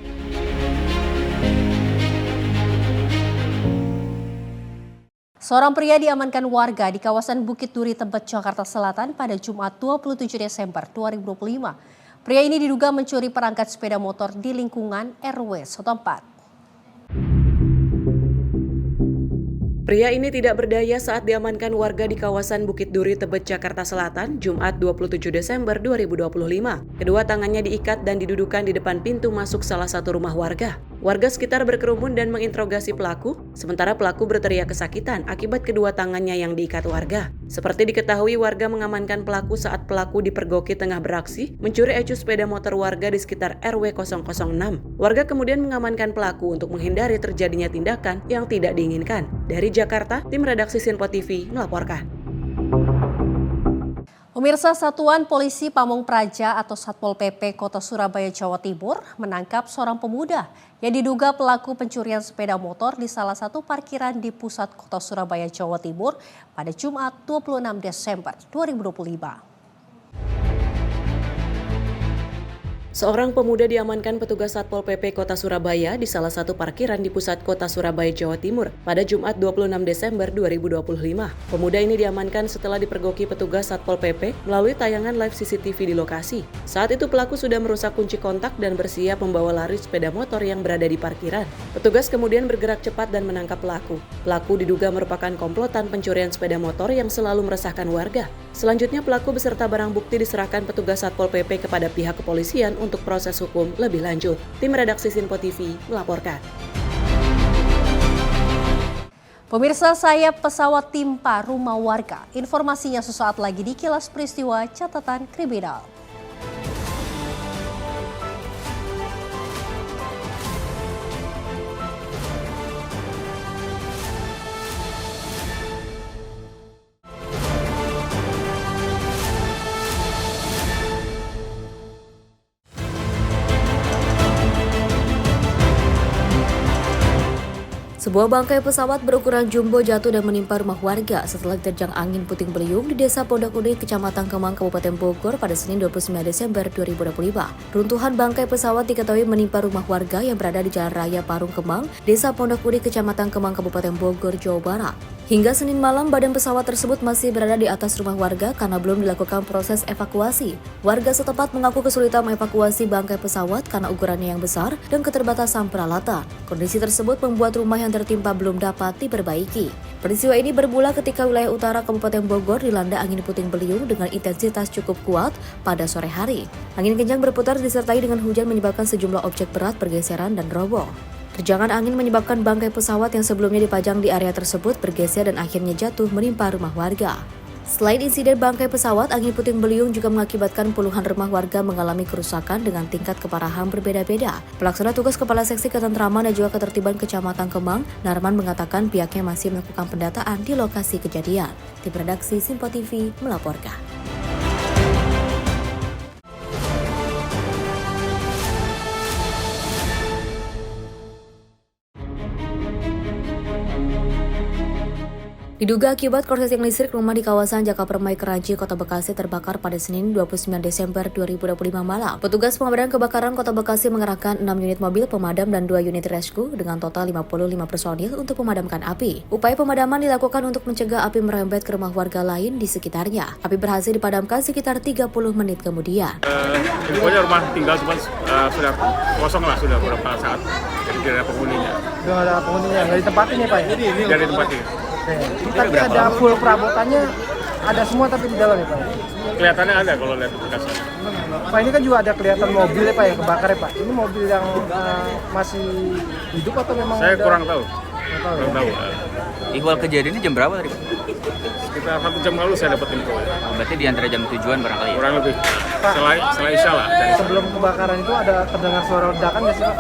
S1: Seorang pria diamankan warga di kawasan Bukit Duri, Tebet, Jakarta Selatan pada Jumat 27 Desember 2025. Pria ini diduga mencuri perangkat sepeda motor di lingkungan RW setempat.
S11: Pria ini tidak berdaya saat diamankan warga di kawasan Bukit Duri, Tebet, Jakarta Selatan, Jumat 27 Desember 2025. Kedua tangannya diikat dan didudukan di depan pintu masuk salah satu rumah warga. Warga sekitar berkerumun dan menginterogasi pelaku, sementara pelaku berteriak kesakitan akibat kedua tangannya yang diikat warga. Seperti diketahui, warga mengamankan pelaku saat pelaku dipergoki tengah beraksi mencuri ecu sepeda motor warga di sekitar RW 006. Warga kemudian mengamankan pelaku untuk menghindari terjadinya tindakan yang tidak diinginkan. Dari Jakarta, tim redaksi Sinpo TV melaporkan.
S1: Pemirsa, Satuan Polisi Pamong Praja atau Satpol PP Kota Surabaya, Jawa Timur menangkap seorang pemuda yang diduga pelaku pencurian sepeda motor di salah satu parkiran di pusat Kota Surabaya, Jawa Timur pada Jumat 26 Desember 2025.
S11: Seorang pemuda diamankan petugas Satpol PP Kota Surabaya di salah satu parkiran di pusat Kota Surabaya, Jawa Timur pada Jumat 26 Desember 2025. Pemuda ini diamankan setelah dipergoki petugas Satpol PP melalui tayangan live CCTV di lokasi. Saat itu pelaku sudah merusak kunci kontak dan bersiap membawa lari sepeda motor yang berada di parkiran. Petugas kemudian bergerak cepat dan menangkap pelaku. Pelaku diduga merupakan komplotan pencurian sepeda motor yang selalu meresahkan warga. Selanjutnya pelaku beserta barang bukti diserahkan petugas Satpol PP kepada pihak kepolisian untuk proses hukum lebih lanjut. Tim redaksi Sinpo TV melaporkan.
S1: Pemirsa, sayap pesawat timpa rumah warga. Informasinya sesaat lagi di Kilas Peristiwa Catatan Kriminal.
S2: Sebuah bangkai pesawat berukuran jumbo jatuh dan menimpa rumah warga setelah diterjang angin puting beliung di Desa Pondok Ude, Kecamatan Kemang, Kabupaten Bogor pada Senin 29 Desember 2025. Runtuhan bangkai pesawat diketahui menimpa rumah warga yang berada di Jalan Raya Parung Kemang, Desa Pondok Ude, Kecamatan Kemang, Kabupaten Bogor, Jawa Barat. Hingga Senin malam, badan pesawat tersebut masih berada di atas rumah warga karena belum dilakukan proses evakuasi. Warga setempat mengaku kesulitan mengevakuasi bangkai pesawat karena ukurannya yang besar dan keterbatasan peralatan. Kondisi tersebut membuat rumah yang yang tertimpa belum dapat diperbaiki. Peristiwa ini bermula ketika wilayah utara Kabupaten Bogor dilanda angin puting beliung dengan intensitas cukup kuat pada sore hari. Angin kencang berputar disertai dengan hujan menyebabkan sejumlah objek berat bergeseran dan roboh. Terjangan angin menyebabkan bangkai pesawat yang sebelumnya dipajang di area tersebut bergeser dan akhirnya jatuh menimpa rumah warga. Selain insiden bangkai pesawat, angin puting beliung juga mengakibatkan puluhan rumah warga mengalami kerusakan dengan tingkat keparahan berbeda-beda. Pelaksana tugas Kepala Seksi Ketentraman dan juga Ketertiban Kecamatan Kemang, Narman mengatakan pihaknya masih melakukan pendataan di lokasi kejadian. Tim redaksi Simpo TV melaporkan. Diduga akibat korsleting listrik, rumah di kawasan Jakapermai Keraji, Kota Bekasi terbakar pada Senin 29 Desember 2025 malam. Petugas pemadam kebakaran Kota Bekasi mengerahkan 6 unit mobil pemadam dan 2 unit rescue dengan total 55 personil untuk memadamkan api. Upaya pemadaman dilakukan untuk mencegah api merembet ke rumah warga lain di sekitarnya. Api berhasil dipadamkan sekitar 30 menit kemudian.
S9: Infonya rumah tinggal cuma sudah kosong lah, sudah beberapa saat. Jadi tidak ada penghuninya.
S14: Sudah ada penghuninya, nggak ditempatin ya Pak?
S9: Dari tempat-tempat.
S14: Tapi ada full perabotannya, ada semua tapi di dalam ya Pak?
S9: Kelihatannya ada kalau lihat bekasnya.
S14: Pak, ini kan juga ada kelihatan mobil ya Pak yang kebakar ya Pak? Ini mobil yang masih hidup atau memang
S9: Saya kurang tahu.
S14: Kurang tahu.
S15: Ihwal kejadian ini jam berapa tadi Pak?
S9: Sekitar 1 jam lalu saya dapat info.
S15: Berarti di antara jam tujuan barangkali ya?
S9: Kurang lebih. Setelah Isya lah.
S14: Sebelum kebakaran itu ada terdengar suara ledakan nggak sih Pak?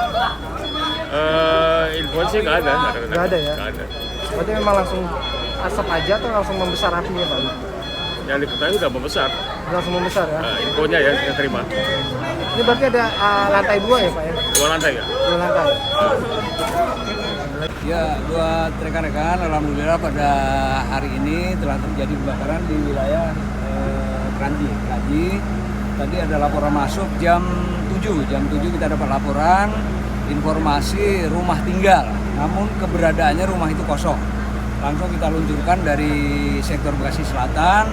S9: Info sih nggak ada.
S14: Nggak ada ya?
S9: Nggak ada.
S14: Berarti memang langsung asap aja atau langsung membesar apinya Pak?
S9: Yang diketahui udah membesar.
S14: Langsung membesar ya?
S9: Infonya ya, saya terima.
S14: Ini berarti ada lantai 2 ya Pak ya?
S9: 2 lantai ya?
S14: 2 lantai.
S16: Ya, buat rekan-rekan, alhamdulillah pada hari ini telah terjadi kebakaran di wilayah Keraji. Tadi ada laporan masuk jam 7 kita dapat laporan informasi rumah tinggal, namun keberadaannya rumah itu kosong. Langsung kita luncurkan dari sektor Bekasi Selatan,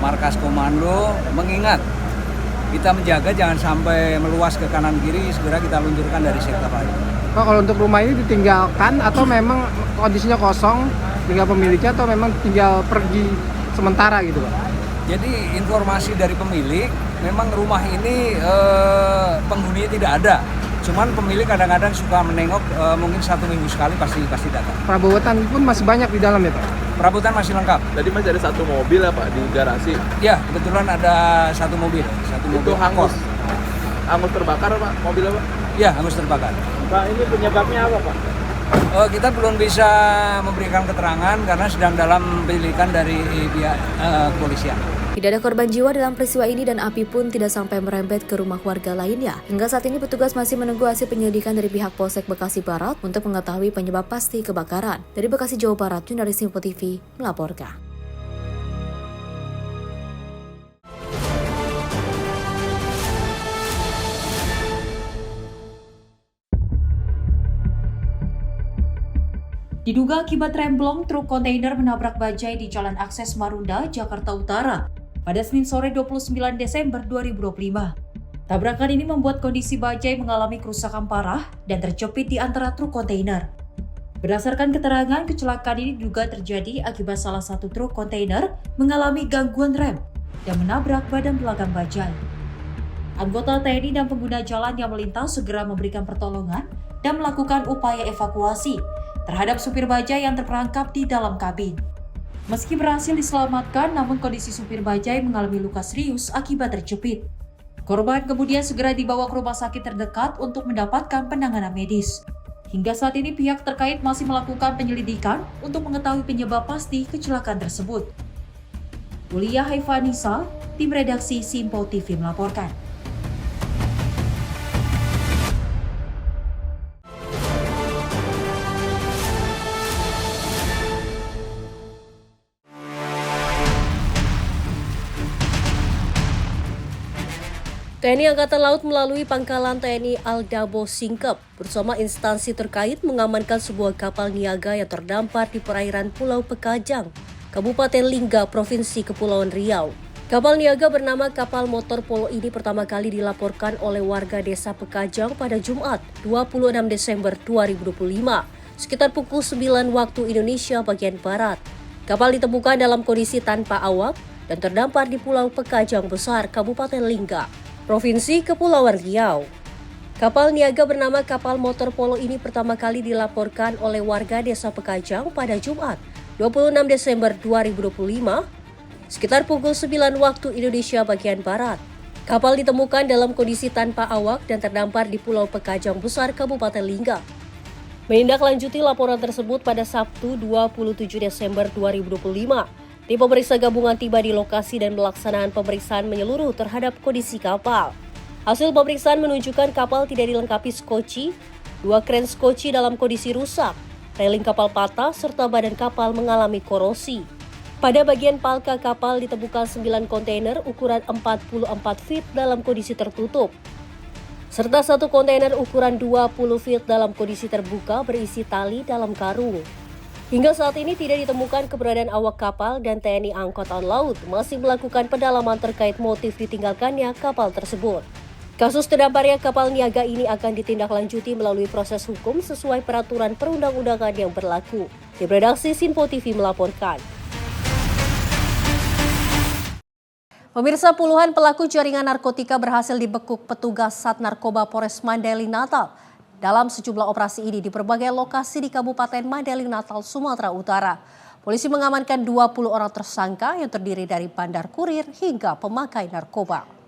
S16: markas komando, mengingat kita menjaga jangan sampai meluas ke kanan kiri, segera kita luncurkan dari sektor lain.
S14: Pak, kalau untuk rumah ini ditinggalkan atau memang kondisinya kosong, tinggal pemiliknya atau memang tinggal pergi sementara gitu Pak?
S16: Jadi informasi dari pemilik, memang rumah ini penghuninya tidak ada. Cuman pemilik kadang-kadang suka menengok, mungkin 1 minggu sekali pasti datang.
S14: Perabotan pun masih banyak di dalam ya Pak?
S16: Perabotan masih lengkap.
S9: Tadi masih ada 1 mobil ya Pak di garasi?
S16: Ya, kebetulan ada 1 mobil.
S9: Itu hangus terbakar Pak, mobilnya Pak?
S16: Ya, hangus terbakar.
S9: Pak, ini penyebabnya apa Pak?
S16: Kita belum bisa memberikan keterangan karena sedang dalam penyelidikan dari pihak kepolisian.
S2: Tidak ada korban jiwa dalam peristiwa ini dan api pun tidak sampai merembet ke rumah warga lainnya. Hingga saat ini petugas masih menunggu hasil penyelidikan dari pihak Polsek Bekasi Barat untuk mengetahui penyebab pasti kebakaran. Dari Bekasi, Jawa Barat, jurnalis Simpo TV melaporkan.
S6: Diduga akibat remblong, truk kontainer menabrak bajai di Jalan Akses Marunda, Jakarta Utara pada Senin sore 29 Desember 2025. Tabrakan ini membuat kondisi bajai mengalami kerusakan parah dan terjepit di antara truk kontainer. Berdasarkan keterangan, kecelakaan ini diduga terjadi akibat salah satu truk kontainer mengalami gangguan rem dan menabrak badan belakang bajai. Anggota TNI dan pengguna jalan yang melintas segera memberikan pertolongan dan melakukan upaya evakuasi terhadap supir bajai yang terperangkap di dalam kabin. Meski berhasil diselamatkan, namun kondisi supir bajai mengalami luka serius akibat terjepit. Korban kemudian segera dibawa ke rumah sakit terdekat untuk mendapatkan penanganan medis. Hingga saat ini pihak terkait masih melakukan penyelidikan untuk mengetahui penyebab pasti kecelakaan tersebut. Ulia Haifanisa, tim redaksi Simpo TV melaporkan.
S1: TNI Angkatan Laut melalui Pangkalan TNI Aldabo Singkep bersama instansi terkait mengamankan sebuah kapal niaga yang terdampar di perairan Pulau Pekajang, Kabupaten Lingga, Provinsi Kepulauan Riau. Kapal niaga bernama kapal motor Polo ini pertama kali dilaporkan oleh warga desa Pekajang pada Jumat 26 Desember 2025 sekitar pukul 9 waktu Indonesia bagian Barat. Kapal ditemukan dalam kondisi tanpa awak dan terdampar di Pulau Pekajang Besar, Kabupaten Lingga, Provinsi Kepulauan Riau. Kapal niaga bernama kapal motor Polo ini pertama kali dilaporkan oleh warga Desa Pekajang pada Jumat, 26 Desember 2025, sekitar pukul 9 waktu Indonesia bagian Barat. Kapal ditemukan dalam kondisi tanpa awak dan terdampar di Pulau Pekajang Besar, Kabupaten Lingga. Menindaklanjuti laporan tersebut pada Sabtu 27 Desember 2025, tim pemeriksa gabungan tiba di lokasi dan melaksanakan pemeriksaan menyeluruh terhadap kondisi kapal. Hasil pemeriksaan menunjukkan kapal tidak dilengkapi skoci, 2 kren skoci dalam kondisi rusak, railing kapal patah, serta badan kapal mengalami korosi. Pada bagian palka kapal ditemukan 9 kontainer ukuran 44 feet dalam kondisi tertutup, serta 1 kontainer ukuran 20 feet dalam kondisi terbuka berisi tali dalam karung. Hingga saat ini tidak ditemukan keberadaan awak kapal dan TNI Angkatan Laut masih melakukan pendalaman terkait motif ditinggalkannya kapal tersebut. Kasus terdamparnya kapal niaga ini akan ditindaklanjuti melalui proses hukum sesuai peraturan perundang-undangan yang berlaku. Tim redaksi Sinpo TV melaporkan. Pemirsa, puluhan pelaku jaringan narkotika berhasil dibekuk petugas Sat Narkoba Polres Mandailing Natal dalam sejumlah operasi ini di berbagai lokasi di Kabupaten Mandailing Natal, Sumatera Utara. Polisi mengamankan 20 orang tersangka yang terdiri dari bandar kurir hingga pemakai narkoba.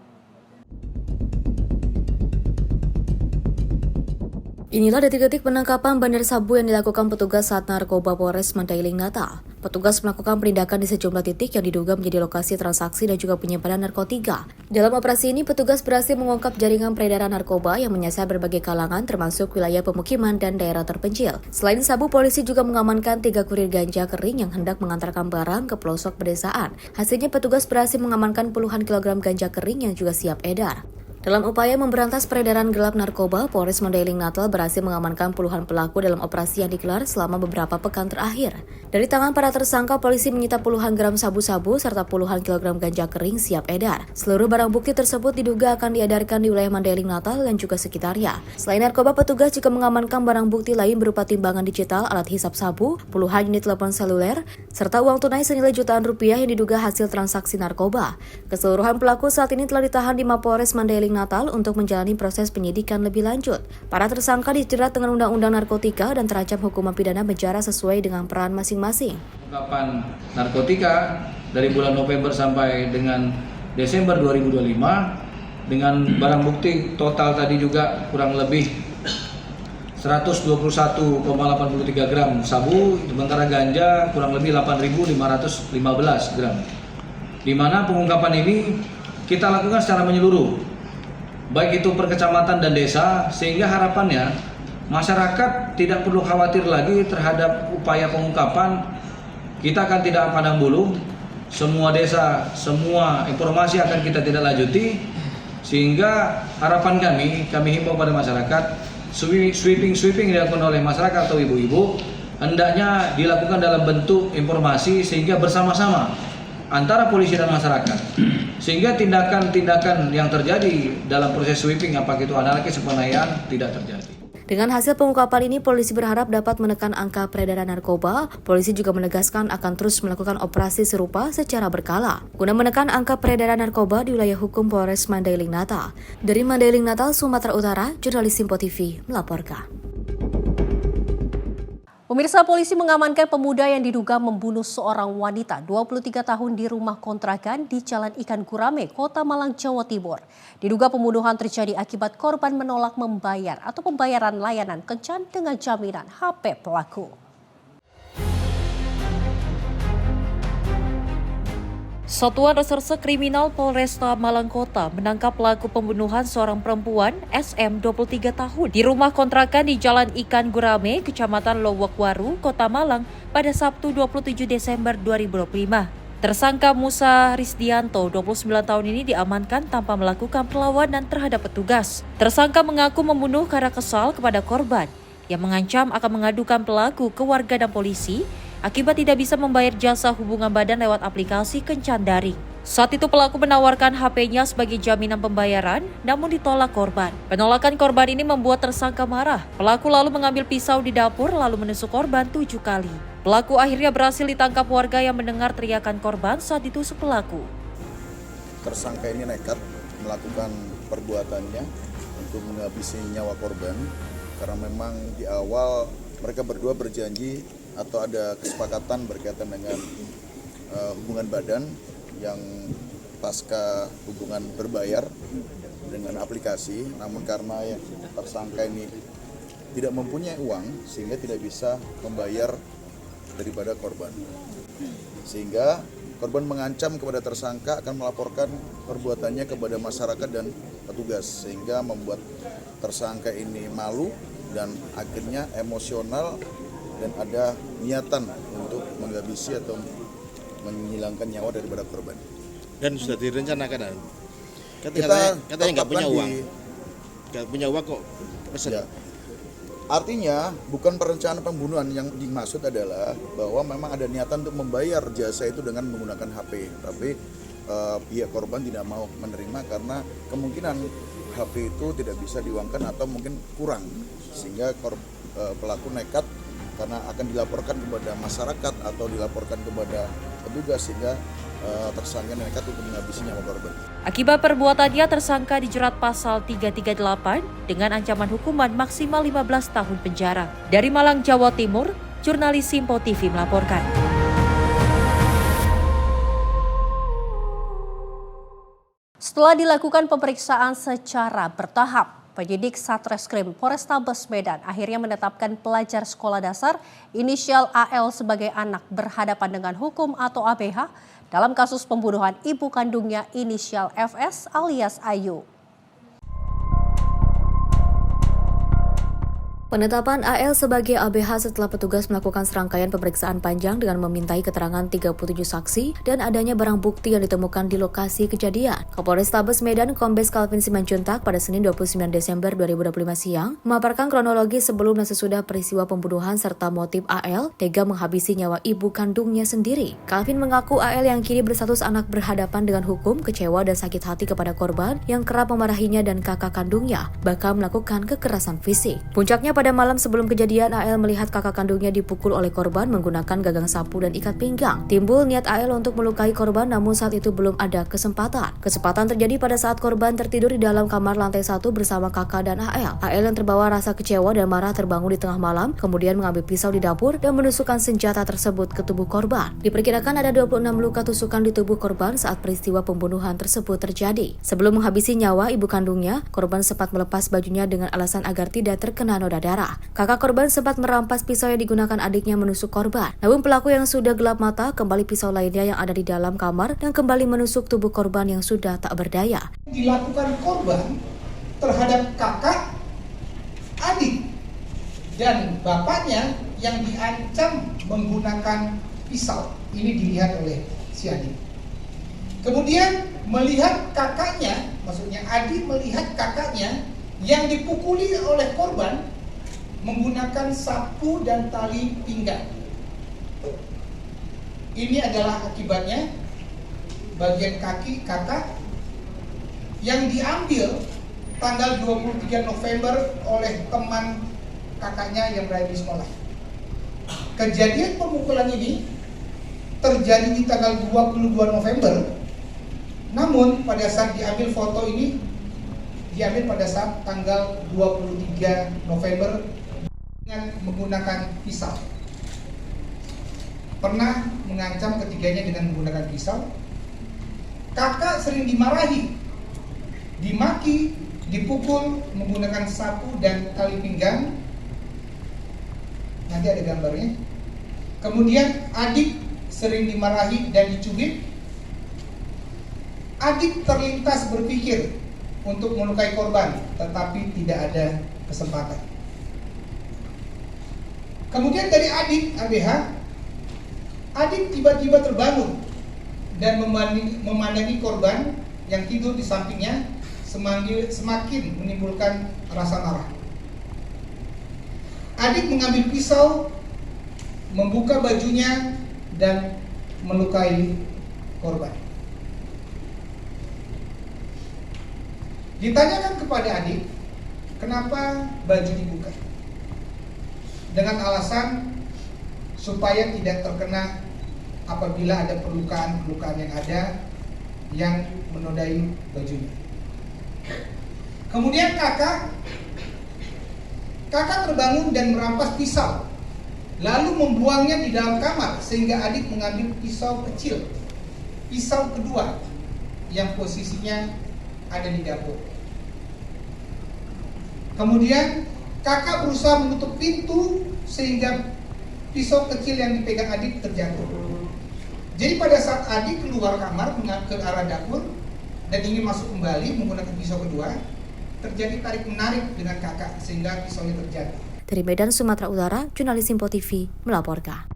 S2: Inilah detik-detik penangkapan bandar sabu yang dilakukan petugas Sat Narkoba Polres Mandailing Natal. Petugas melakukan penindakan di sejumlah titik yang diduga menjadi lokasi transaksi dan juga penyimpanan narkotika. Dalam operasi ini, petugas berhasil mengungkap jaringan peredaran narkoba yang menyasar berbagai kalangan termasuk wilayah pemukiman dan daerah terpencil. Selain sabu, polisi juga mengamankan 3 kurir ganja kering yang hendak mengantarkan barang ke pelosok pedesaan. Hasilnya petugas berhasil mengamankan puluhan kilogram ganja kering yang juga siap edar. Dalam upaya memberantas peredaran gelap narkoba, Polres Mandailing Natal berhasil mengamankan puluhan pelaku dalam operasi yang digelar selama beberapa pekan terakhir. Dari tangan para tersangka, polisi menyita puluhan gram sabu-sabu serta puluhan kilogram ganja kering siap edar. Seluruh barang bukti tersebut diduga akan diedarkan di wilayah Mandailing Natal dan juga sekitarnya. Selain narkoba, petugas juga mengamankan barang bukti lain berupa timbangan digital, alat hisap sabu, puluhan unit telepon seluler, serta uang tunai senilai jutaan rupiah yang diduga hasil transaksi narkoba. Keseluruhan pelaku saat ini telah ditahan di Mapolres Mandailing Natal untuk menjalani proses penyidikan lebih lanjut. Para tersangka dijerat dengan Undang-Undang Narkotika dan terancam hukuman pidana penjara sesuai dengan peran masing-masing.
S3: Pengungkapan narkotika dari bulan November sampai dengan Desember 2025 dengan barang bukti total tadi juga kurang lebih 121,83 gram sabu, sementara ganja kurang lebih 8.515 gram. Di mana pengungkapan ini kita lakukan secara menyeluruh, baik itu per kecamatan dan desa, sehingga harapannya masyarakat tidak perlu khawatir lagi terhadap upaya pengungkapan. Kita akan tidak pandang bulu, semua desa, semua informasi akan kita tidak lanjuti, sehingga harapan kami himbau pada masyarakat, sweeping yang dilakukan oleh masyarakat atau ibu-ibu hendaknya dilakukan dalam bentuk informasi sehingga bersama-sama antara polisi dan masyarakat, sehingga tindakan-tindakan yang terjadi dalam proses sweeping, apakah itu anarkis, penganiayaan, tidak terjadi.
S2: Dengan hasil pengungkapan ini, polisi berharap dapat menekan angka peredaran narkoba. Polisi juga menegaskan akan terus melakukan operasi serupa secara berkala guna menekan angka peredaran narkoba di wilayah hukum Polres Mandailing Natal. Dari Mandailing Natal, Sumatera Utara, jurnalis Sinpo TV melaporkan.
S1: Pemirsa, polisi mengamankan pemuda yang diduga membunuh seorang wanita 23 tahun di rumah kontrakan di Jalan Ikan Gurame, Kota Malang, Jawa Timur. Diduga pembunuhan terjadi akibat korban menolak membayar atau pembayaran layanan kencan dengan jaminan HP pelaku.
S6: Satuan Reserse Kriminal Polresta Malang Kota menangkap pelaku pembunuhan seorang perempuan SM 23 tahun di rumah kontrakan di Jalan Ikan Gurame, Kecamatan Lowokwaru, Kota Malang pada Sabtu 27 Desember 2025. Tersangka Musa Risdianto, 29 tahun ini diamankan tanpa melakukan perlawanan terhadap petugas. Tersangka mengaku membunuh karena kesal kepada korban yang mengancam akan mengadukan pelaku ke warga dan polisi akibat tidak bisa membayar jasa hubungan badan lewat aplikasi kencan daring. Saat itu pelaku menawarkan HP-nya sebagai jaminan pembayaran, namun ditolak korban. Penolakan korban ini membuat tersangka marah. Pelaku lalu mengambil pisau di dapur lalu menusuk korban 7 kali. Pelaku akhirnya berhasil ditangkap warga yang mendengar teriakan korban saat ditusuk pelaku.
S7: Tersangka ini nekat melakukan perbuatannya untuk menghabisi nyawa korban karena memang di awal mereka berdua berjanji atau ada kesepakatan berkaitan dengan hubungan badan yang pasca hubungan berbayar dengan aplikasi, namun karena tersangka ini tidak mempunyai uang sehingga tidak bisa membayar daripada korban, sehingga korban mengancam kepada tersangka akan melaporkan perbuatannya kepada masyarakat dan petugas, sehingga membuat tersangka ini malu dan akhirnya emosional dan ada niatan untuk menghabisi atau menghilangkan nyawa daripada korban.
S13: Dan sudah direncanakan.
S7: Kita
S13: katanya nggak punya uang. Nggak punya uang kok pesan.
S7: Ya. Artinya bukan perencanaan pembunuhan, yang dimaksud adalah bahwa memang ada niatan untuk membayar jasa itu dengan menggunakan HP. Tapi pihak korban tidak mau menerima karena kemungkinan HP itu tidak bisa diuangkan atau mungkin kurang, sehingga pelaku nekat karena akan dilaporkan kepada masyarakat atau dilaporkan kepada petugas, sehingga tersangka nekat untuk menghabisi nyawa korban.
S6: Akibat perbuatannya, tersangka dijerat pasal 338 dengan ancaman hukuman maksimal 15 tahun penjara. Dari Malang, Jawa Timur, jurnalis Simpo TV melaporkan.
S1: Setelah dilakukan pemeriksaan secara bertahap, penyidik Satreskrim Polrestabes Medan akhirnya menetapkan pelajar sekolah dasar inisial AL sebagai anak berhadapan dengan hukum atau ABH dalam kasus pembunuhan ibu kandungnya inisial FS alias Ayu.
S2: Penetapan AL sebagai ABH setelah petugas melakukan serangkaian pemeriksaan panjang dengan memintai keterangan 37 saksi dan adanya barang bukti yang ditemukan di lokasi kejadian. Kapolrestabes Medan Kombes Calvin Simanjuntak pada Senin 29 Desember 2025 siang memaparkan kronologi sebelum dan sesudah peristiwa pembunuhan serta motif AL tega menghabisi nyawa ibu kandungnya sendiri. Calvin mengaku AL yang kini berstatus anak berhadapan dengan hukum kecewa dan sakit hati kepada korban yang kerap memarahinya dan kakak kandungnya, bahkan melakukan kekerasan fisik. Puncaknya pada malam sebelum kejadian, AL melihat kakak kandungnya dipukul oleh korban menggunakan gagang sapu dan ikat pinggang. Timbul niat AL untuk melukai korban, namun saat itu belum ada kesempatan. Kesempatan terjadi pada saat korban tertidur di dalam kamar lantai 1 bersama kakak dan AL. AL yang terbawa rasa kecewa dan marah terbangun di tengah malam, kemudian mengambil pisau di dapur dan menusukkan senjata tersebut ke tubuh korban. Diperkirakan ada 26 luka tusukan di tubuh korban saat peristiwa pembunuhan tersebut terjadi. Sebelum menghabisi nyawa ibu kandungnya, korban sempat melepas bajunya dengan alasan agar tidak terkena noda darah. Kakak korban sempat merampas pisau yang digunakan adiknya menusuk korban. Namun pelaku yang sudah gelap mata kembali pisau lainnya yang ada di dalam kamar dan kembali menusuk tubuh korban yang sudah tak berdaya.
S5: Dilakukan korban terhadap kakak, adik, dan bapaknya yang diancam menggunakan pisau. Ini dilihat oleh si adik. Kemudian melihat kakaknya, maksudnya adik melihat kakaknya yang dipukuli oleh korban menggunakan sapu dan tali pinggang. Ini adalah akibatnya bagian kaki kakak yang diambil tanggal 23 November oleh teman kakaknya yang berada di sekolah. Kejadian pemukulan ini terjadi di tanggal 22 November, namun pada saat diambil foto ini diambil pada saat tanggal 23 November dengan menggunakan pisau. Pernah mengancam ketiganya dengan menggunakan pisau. Kakak sering dimarahi, dimaki, dipukul menggunakan sapu dan tali pinggang. Nanti ada gambarnya. Kemudian adik sering dimarahi dan dicubit. Adik terlintas berpikir untuk melukai korban, tetapi tidak ada kesempatan. Kemudian dari adik ABH, adik tiba-tiba terbangun dan memandangi korban yang tidur di sampingnya, semakin menimbulkan rasa marah. Adik mengambil pisau, membuka bajunya dan melukai korban. Ditanyakan kepada adik, kenapa baju dibuka? Dengan alasan supaya tidak terkena apabila ada perlukaan-perlukaan yang ada yang menodai bajunya. Kemudian kakak terbangun dan merampas pisau, lalu membuangnya di dalam kamar sehingga adik mengambil pisau kecil, pisau kedua yang posisinya ada di dapur. Kemudian kakak berusaha menutup pintu sehingga pisau kecil yang dipegang adik terjatuh. Jadi pada saat adik keluar kamar ke arah dapur dan ingin masuk kembali menggunakan pisau kedua, terjadi tarik-menarik dengan kakak sehingga pisaunya terjatuh.
S2: Dari Medan, Sumatera Utara, jurnalis Simpo TV melaporkan.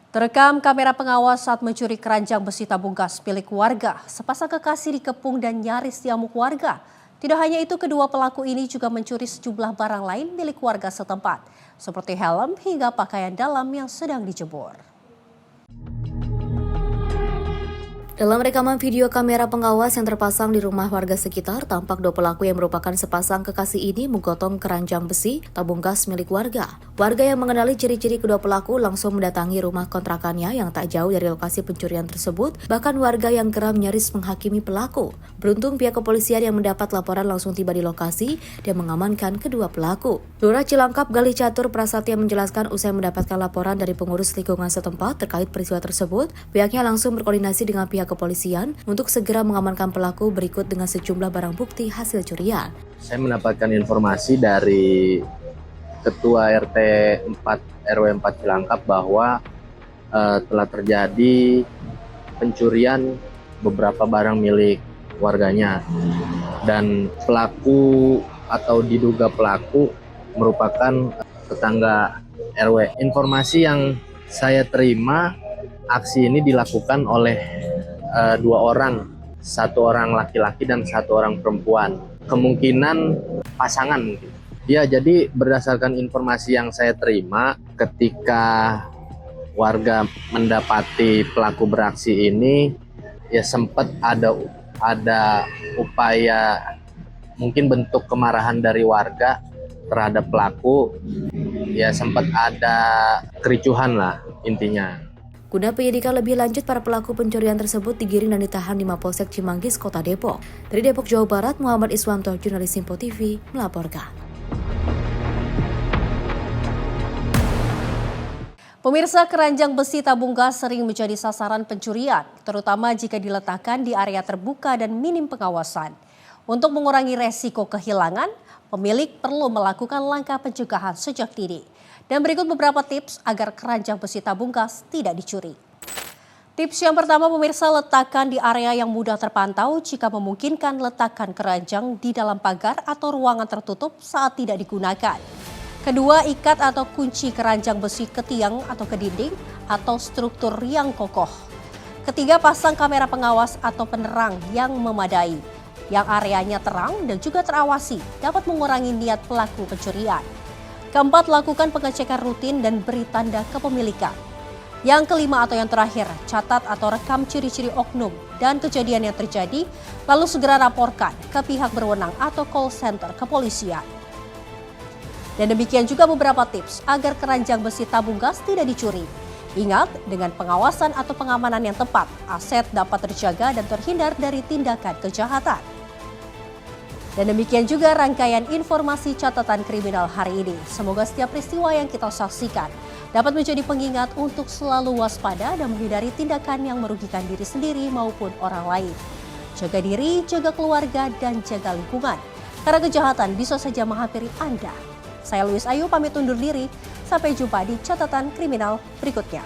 S1: Terekam kamera pengawas saat mencuri keranjang besi tabung gas milik warga. Sepasang kekasih dikepung dan nyaris diamuk warga. Tidak hanya itu, kedua pelaku ini juga mencuri sejumlah barang lain milik warga setempat, seperti helm hingga pakaian dalam yang sedang dijemur.
S2: Dalam rekaman video kamera pengawas yang terpasang di rumah warga sekitar, tampak dua pelaku yang merupakan sepasang kekasih ini menggotong keranjang besi tabung gas milik warga. Warga yang mengenali ciri-ciri kedua pelaku langsung mendatangi rumah kontrakannya yang tak jauh dari lokasi pencurian tersebut. Bahkan warga yang geram nyaris menghakimi pelaku. Beruntung pihak kepolisian yang mendapat laporan langsung tiba di lokasi dan mengamankan kedua pelaku. Lurah Cilangkap Galih Catur Prasatya menjelaskan usai mendapatkan laporan dari pengurus lingkungan setempat terkait peristiwa tersebut, pihaknya langsung berkoordinasi dengan pihak kepolisian untuk segera mengamankan pelaku berikut dengan sejumlah barang bukti hasil curian.
S4: Saya mendapatkan informasi dari Ketua RT 4 RW 4 Cilangkap bahwa telah terjadi pencurian beberapa barang milik warganya dan pelaku atau diduga pelaku merupakan tetangga RW. Informasi yang saya terima, aksi ini dilakukan oleh dua orang, satu orang laki-laki dan satu orang perempuan. Kemungkinan pasangan mungkin. Ya, jadi berdasarkan informasi yang saya terima, ketika warga mendapati pelaku beraksi ini, ya sempat ada upaya mungkin bentuk kemarahan dari warga terhadap pelaku. Ya sempat ada kericuhan lah intinya.
S2: Guna penyidikan lebih lanjut, para pelaku pencurian tersebut digiring dan ditahan di Mapolsek Cimanggis, Kota Depok. Dari Depok, Jawa Barat, Muhammad Iswanto, jurnalis Simpo TV, melaporkan.
S1: Pemirsa, keranjang besi tabung gas sering menjadi sasaran pencurian, terutama jika diletakkan di area terbuka dan minim pengawasan. Untuk mengurangi resiko kehilangan, pemilik perlu melakukan langkah pencegahan sejak dini. Dan berikut beberapa tips agar keranjang besi tabung gas tidak dicuri. Tips yang pertama, pemirsa, letakkan di area yang mudah terpantau. Jika memungkinkan, letakkan keranjang di dalam pagar atau ruangan tertutup saat tidak digunakan. Kedua, ikat atau kunci keranjang besi ke tiang atau ke dinding atau struktur yang kokoh. Ketiga, pasang kamera pengawas atau penerang yang memadai, yang areanya terang dan juga terawasi, dapat mengurangi niat pelaku pencurian. Keempat, lakukan pengecekan rutin dan beri tanda kepemilikan. Yang kelima atau yang terakhir, catat atau rekam ciri-ciri oknum dan kejadian yang terjadi, lalu segera laporkan ke pihak berwenang atau call center kepolisian. Dan demikian juga beberapa tips agar keranjang besi tabung gas tidak dicuri. Ingat, dengan pengawasan atau pengamanan yang tepat, aset dapat terjaga dan terhindar dari tindakan kejahatan. Dan demikian juga rangkaian informasi catatan kriminal hari ini. Semoga setiap peristiwa yang kita saksikan dapat menjadi pengingat untuk selalu waspada dan menghindari tindakan yang merugikan diri sendiri maupun orang lain. Jaga diri, jaga keluarga, dan jaga lingkungan. Karena kejahatan bisa saja menghampiri Anda. Saya Louis Ayu pamit undur diri. Sampai jumpa di catatan kriminal berikutnya.